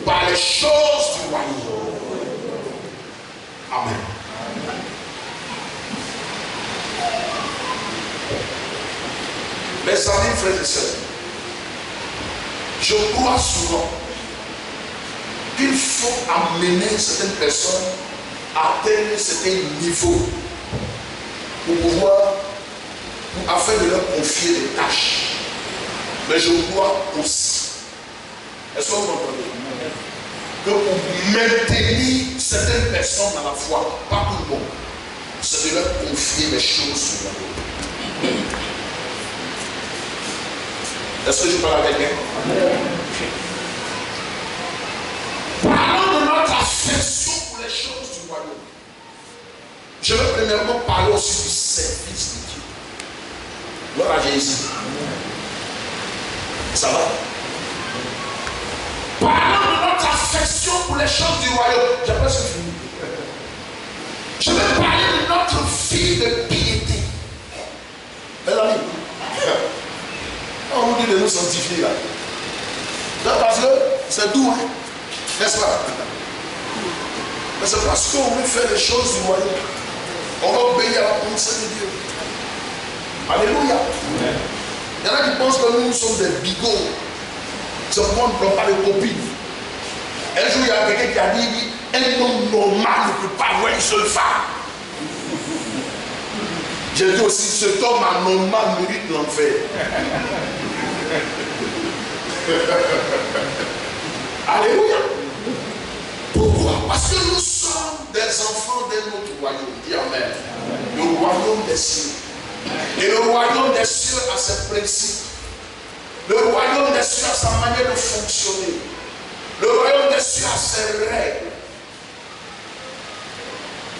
par les choses du royaume. Amen. Mes amis, frères et sœurs, je crois souvent qu'il faut amener certaines personnes à atteindre un certain niveau pour pouvoir, afin de leur confier des tâches. Mais je crois aussi, est-ce que vous m'entendez, que pour maintenir certaines personnes dans la foi, pas tout le monde, c'est de leur confier les choses sur la route. Est-ce que je parle avec quelqu'un? Parlons de notre affection pour les choses du royaume. Je vais premièrement parler aussi du service de Dieu. Gloire à Jésus. Ça va? Parlons de notre affection pour les choses du royaume. J'ai presque fini. Je vais parler de notre vie de piété. Mes amis, on nous dit de nous sanctifier là. Parce que c'est doux, hein? N'est-ce pas? Mais c'est parce qu'on veut faire les choses du royaume. On va obéir à la pensée de Dieu. Alléluia. Il y en a qui pensent que nous sommes des bigots. C'est pour ne pas les copines. Un jour, il y a quelqu'un qui a dit un homme normal ne peut pas avoir une seule femme. J'ai dit aussi, cet homme anormal mérite l'enfer. Alléluia. Pourquoi? Parce que nous sommes des enfants d'un autre royaume. Dis Amen. Le royaume des cieux. Et le royaume des cieux a ses principes. Le royaume des cieux a sa manière de fonctionner. Le royaume des cieux a ses règles.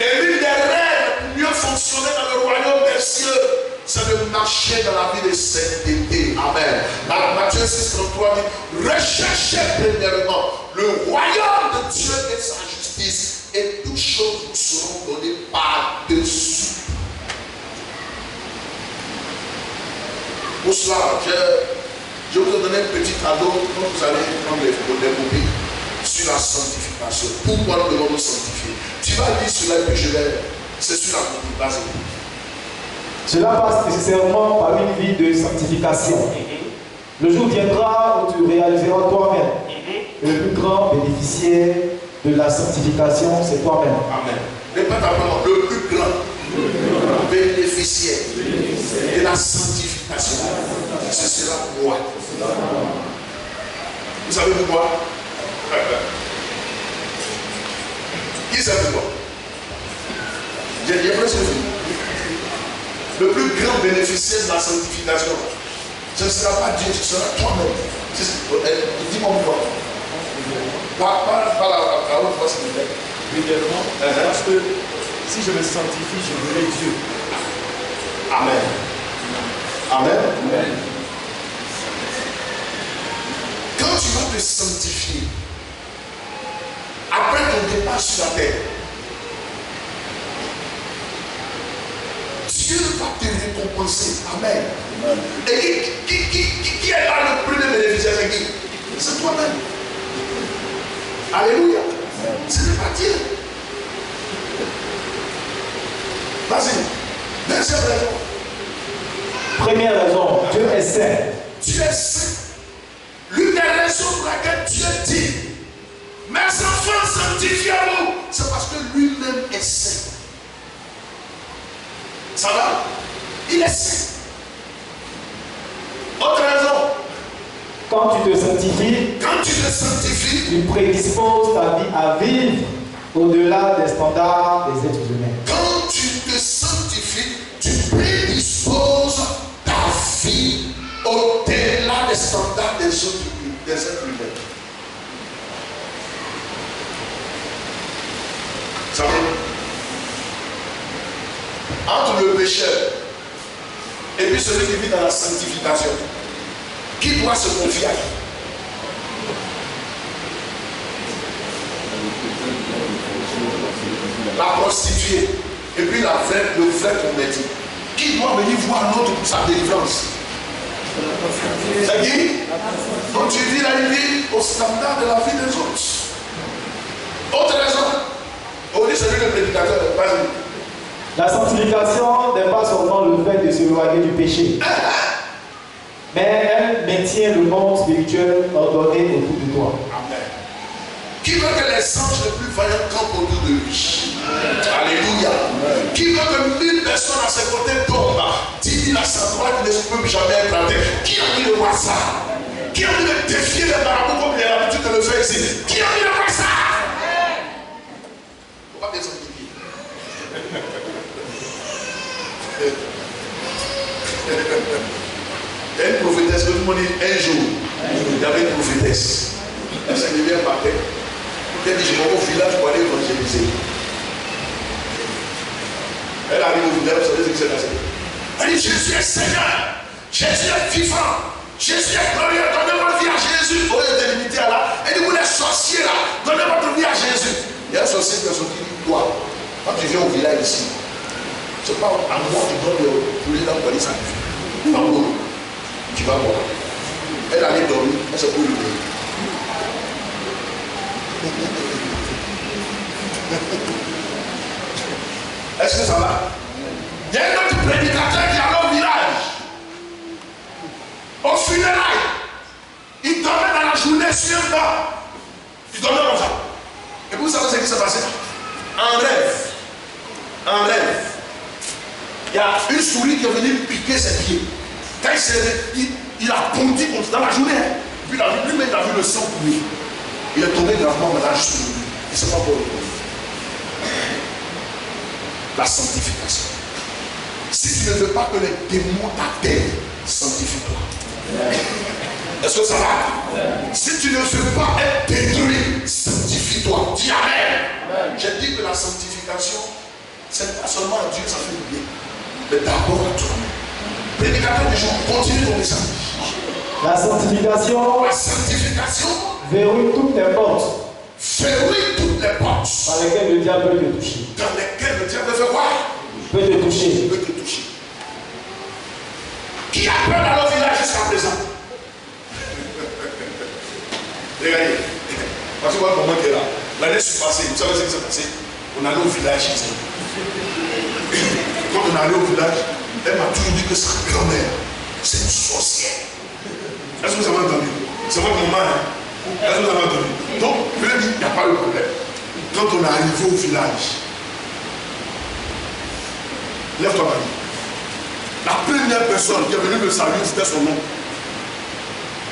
Et l'une des règles pour mieux fonctionner dans le royaume des cieux, c'est de marcher dans la vie de sainteté. Amen. Dans Matthieu 6, 33 dit, recherchez premièrement le royaume de Dieu et sa justice, et toutes choses vous seront données par-dessus. Pour cela, je vous ai donné un petit cadeau quand vous allez prendre des copies sur la sanctification. Pourquoi nous devons nous sanctifier? Tu vas lire cela et puis je vais. C'est sur la copie base. Cela passe nécessairement par une vie de sanctification. Le jour viendra où tu réaliseras toi-même. Et le plus grand bénéficiaire de la sanctification, c'est toi-même. Amen. Répète après moi, le plus grand bénéficiaire de la sanctification, ce sera moi. Vous savez pourquoi? Qui sait pourquoi? J'ai presque fini. Le plus grand bénéficiaire de la sanctification, ce ne sera pas Dieu, ce sera toi-même. Dis-moi pourquoi. Pas la haute voix, s'il vous plaît. Évidemment, parce que si je me sanctifie, je verrai Dieu. Amen. Amen. Amen. Quand tu vas te sanctifier, après ton départ sur la terre, Dieu va te récompenser. Amen. Et qui est là le premier bénéficiaire? C'est toi-même. Alléluia. Ce n'est pas Dieu. Vas-y. Deuxième raison. Première raison, Dieu est saint. Dieu est saint. L'une des raisons pour laquelle Dieu dit, mes enfants, sanctifiez-vous, c'est parce que lui-même est saint. Ça va? Il est saint. Autre raison. Quand Quand tu te sanctifies, tu prédisposes ta vie à vivre au-delà des standards des êtres humains. Quand tu te sanctifies, tu prédisposes ta vie au-delà des standards des êtres humains. Vous savez, entre le pécheur et puis celui qui vit dans la sanctification, qui doit se confier à qui? La prostituée et puis le vrai converti. Qui doit venir voir l'autre pour sa délivrance? C'est qui? Donc tu vis la vie au standard de la vie des autres. Autre raison. On dit celui le prédicateur, vas-y. La sanctification n'est pas seulement le fait de s'éloigner du péché, mais elle maintient le monde spirituel ordonné autour de toi. Amen. Qui veut que les anges les plus vaillants campent autour de lui? Alléluia. Qui veut que 1000 personnes à ses côtés tombent? 10 000 à sa droite ne peuvent jamais être à terre. Qui a envie de voir ça? Qui a envie de défier les marabouts comme il a l'habitude de le faire ici? Qui a envie de voir ça? On va descendre. Il y a une prophétesse que tout le monde dit un jour. Il y avait une prophétesse. Elle s'est levée un matin. Elle dit: je vais au village pour aller évangéliser. Elle arrive au village, vous savez ce qui s'est passé. Elle dit: Jésus est Seigneur, Jésus est vivant, Jésus est glorieux, donnez votre vie à Jésus. Vous êtes limité à là. Elle dit: vous les sorciers là, donnez votre vie à Jésus. Il y a un sorcier qui dit: toi, quand tu viens au village ici, c'est pas à moi qui donne le poulet dans le palais sacrifié. Tu vas voir. Elle allait dormir, elle s'est pour lui. Est-ce que ça va? Il y a un autre prédicateur qui allait au village. Au funérailles. Il dormait dans la journée sur un banc. Il dormait comme ça. Et vous savez ce qui s'est passé? En rêve, il y a une souris qui est venue piquer ses pieds. Quand il a pondu comme ça dans la journée. Puis lui-même il a vu le sang couler. Il est tombé gravement malade sur lui. Il ne sait pas pourquoi. La sanctification. Si tu ne veux pas que les démons t'atteignent, sanctifie-toi. Est-ce que ça va? Si tu ne veux pas être détruit, sanctifie-toi. Dis Amen. J'ai dit que la sanctification, c'est pas seulement à Dieu, ça fait du bien. Mais d'abord à toi-même. Prédicateur du jour, continue ton message. La sanctification verrouille toutes les portes. Verrouille toutes les portes. Par lesquelles le diable peut te toucher. Dans lesquelles le diable fait quoi? Peut te toucher. Peut te toucher. Qui a peur dans le village jusqu'à présent? Regardez. Parce que moi, comment tu es là? L'année passée, vous savez ce qui s'est passé? On allait au village ici. Quand on allait au village, elle m'a toujours dit que sa grand-mère, c'est une sorcière. Est-ce que vous avez entendu? C'est votre maman, hein? Est-ce que vous avez entendu? Donc, je lui ai dit, il n'y a pas de problème. Quand on est arrivé au village, lève-toi, Marie. La première personne qui est venue me saluer, c'était son nom.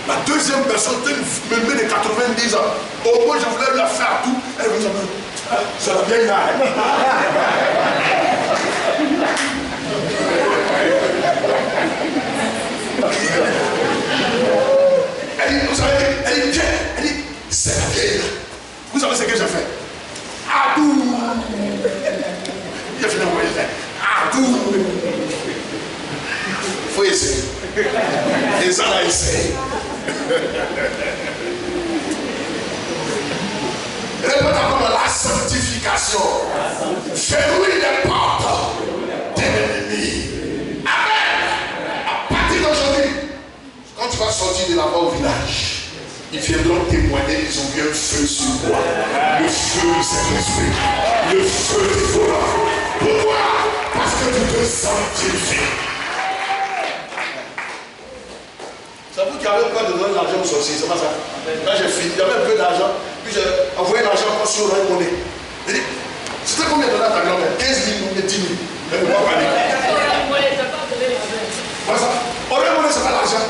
La deuxième personne, c'était une mémé de 90 ans. Au moins, je voulais lui faire tout. Elle me dit, c'est la vieille là. Elle dit, vous savez, elle dit, c'est la vieille là. Vous savez ce que j'ai fait? Adou. Il a fini envoyer ça. Adou. Il faut essayer. Et ça l'a essayé. Répète encore la sanctification. Verrouille les portes de l'ennemi. Amen. À partir d'aujourd'hui, quand tu vas sortir de là-bas au village, ils viendront témoigner, ils ont vu un feu sur toi. Le feu du Saint-Esprit. Le feu des volants. Pourquoi? Parce que tu te sanctifies. C'est vous qui avez peur de donner l'argent aux sorciers, c'est pas ça? Quand j'ai fini, j'avais un peu d'argent, puis j'ai envoyé l'argent encore sur le monnaie. J'ai dit, c'était combien de dollars ta grand-mère? 15 000 ou 10 000. Elle ne peut pas parler. Voilà ça. Oreille monnaie, c'est pas l'argent.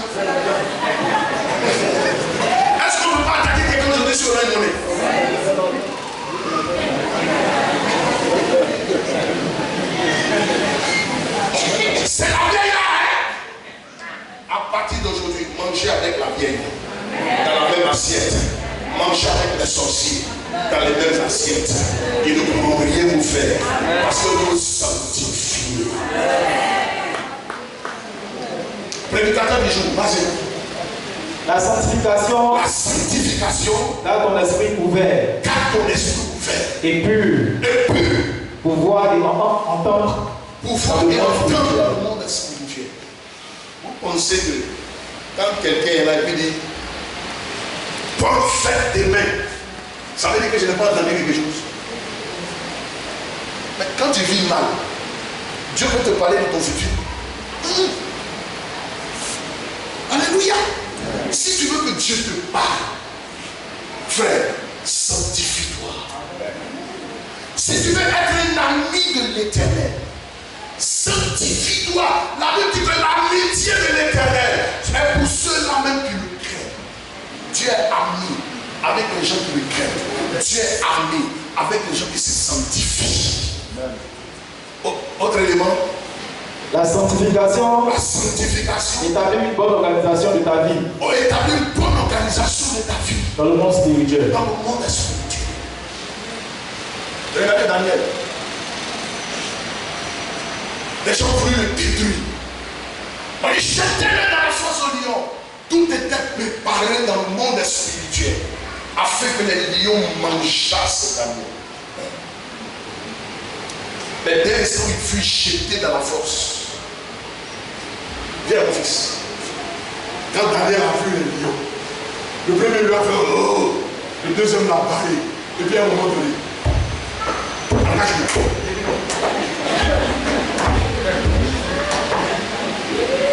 du jour, vas-y. La sanctification. La sanctification. Garde ton esprit ouvert. Garde ton esprit ouvert. Et pur. Et pur. Pour voir et entendre. Pour voir et entendre dans le monde spirituel. Vous pensez que quand quelqu'un est là et dit bonne fête des mains, ça veut dire que je n'ai pas entendu quelque chose. Mais quand tu vis mal, Dieu peut te parler de ton futur. Alléluia. Si tu veux que Dieu te parle, frère, sanctifie-toi. Si tu veux être un ami de l'Éternel, sanctifie-toi. La Bible dit que l'amitié de l'Éternel est pour ceux-là même qui le craignent. Dieu est ami avec les gens qui le craignent. Dieu est ami avec les gens qui se sanctifient. Autre élément. La sanctification. La sanctification. Établit une bonne organisation de ta vie. Établit une bonne organisation de ta vie. Dans le monde spirituel. Dans le monde spirituel. Regardez Daniel. Les gens voulaient le détruire. Ils jetaient dans la fosse au lion. Tout était préparé dans le monde spirituel afin que les lions mangeassent Daniel. Mais dès l'instant où il fut jeté dans la fosse, viens mon fils. Quand Daniel a vu les lions, le premier lui a fait oh, le deuxième l'a parlé. Et puis à un moment donné, engage-moi.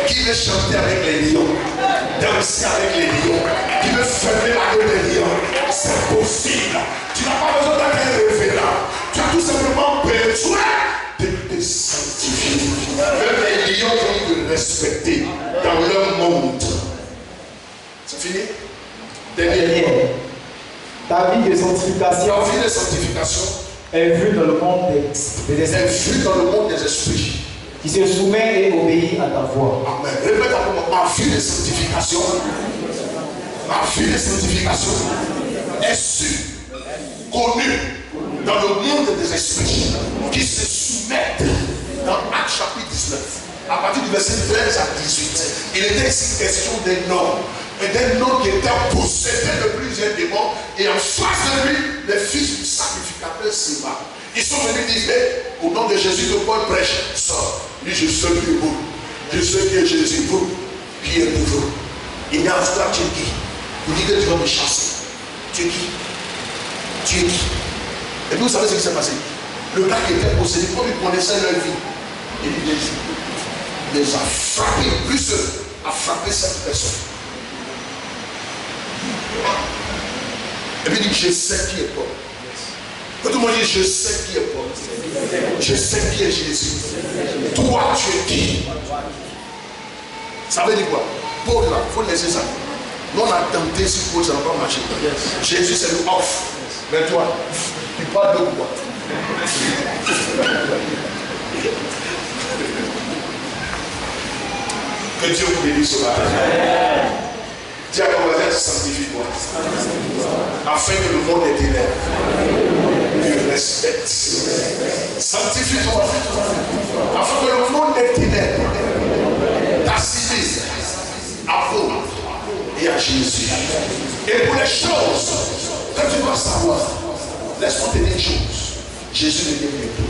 Qui veut chanter avec les lions, danser avec les lions, qui veut fermer la gueule des lions, c'est possible. Tu n'as pas besoin d'un révérend. Tu as tout simplement besoin de te sanctifier. Même les lions vont te respecter dans leur monde. C'est fini? Dernier. Ta vie de sanctification. Ta vie de sanctification est vue dans le monde des esprits. Est vue dans le monde des esprits. Qui se soumet et obéit à ta voix. Amen. Répète après moi. Ma vie de sanctification. Ma vie de sanctification est sûre, connue dans le monde des esprits qui se soumettent. Dans Actes chapitre 19, à partir du verset 13 à 18, il était ici question d'un homme. Et d'un homme qui était possédé de plusieurs démons. Et en face de lui, les fils du sacrificateur Séba. Ils sont venus dire, au nom de Jésus que Paul prêche, sors. Lui, je sais qui est vous. Je sais qui est Jésus. Vous, qui êtes vous? Il y a un frère, tu es qui? Vous dites que tu vas me chasser. Tu es qui? Tu es qui? Et puis vous savez ce qui s'est passé? Le gars qui était possédé, comme il connaissait leur vie, il les a frappés. Plus a frappé cette personne. Et puis il dit, je sais qui est Paul. Quand tout le monde dit, je sais qui est Paul. Je sais qui est Jésus. Toi, tu es qui? Ça veut dire quoi? Paul là, il faut laisser ça. Nous on a tenté sur Paul, ça n'a pas marché. Jésus c'est le off. Mais toi, tu parles de quoi? Que Dieu vous bénisse ce matin. Dis à ton voisin, sanctifie-toi. Afin que le monde des ténèbres lui respecte. Sanctifie-toi. Afin que le monde des ténèbres t'assimile à vous et à Jésus. Et pour les choses que tu dois savoir, laisse-moi te dire une chose. Jésus ne vient plus.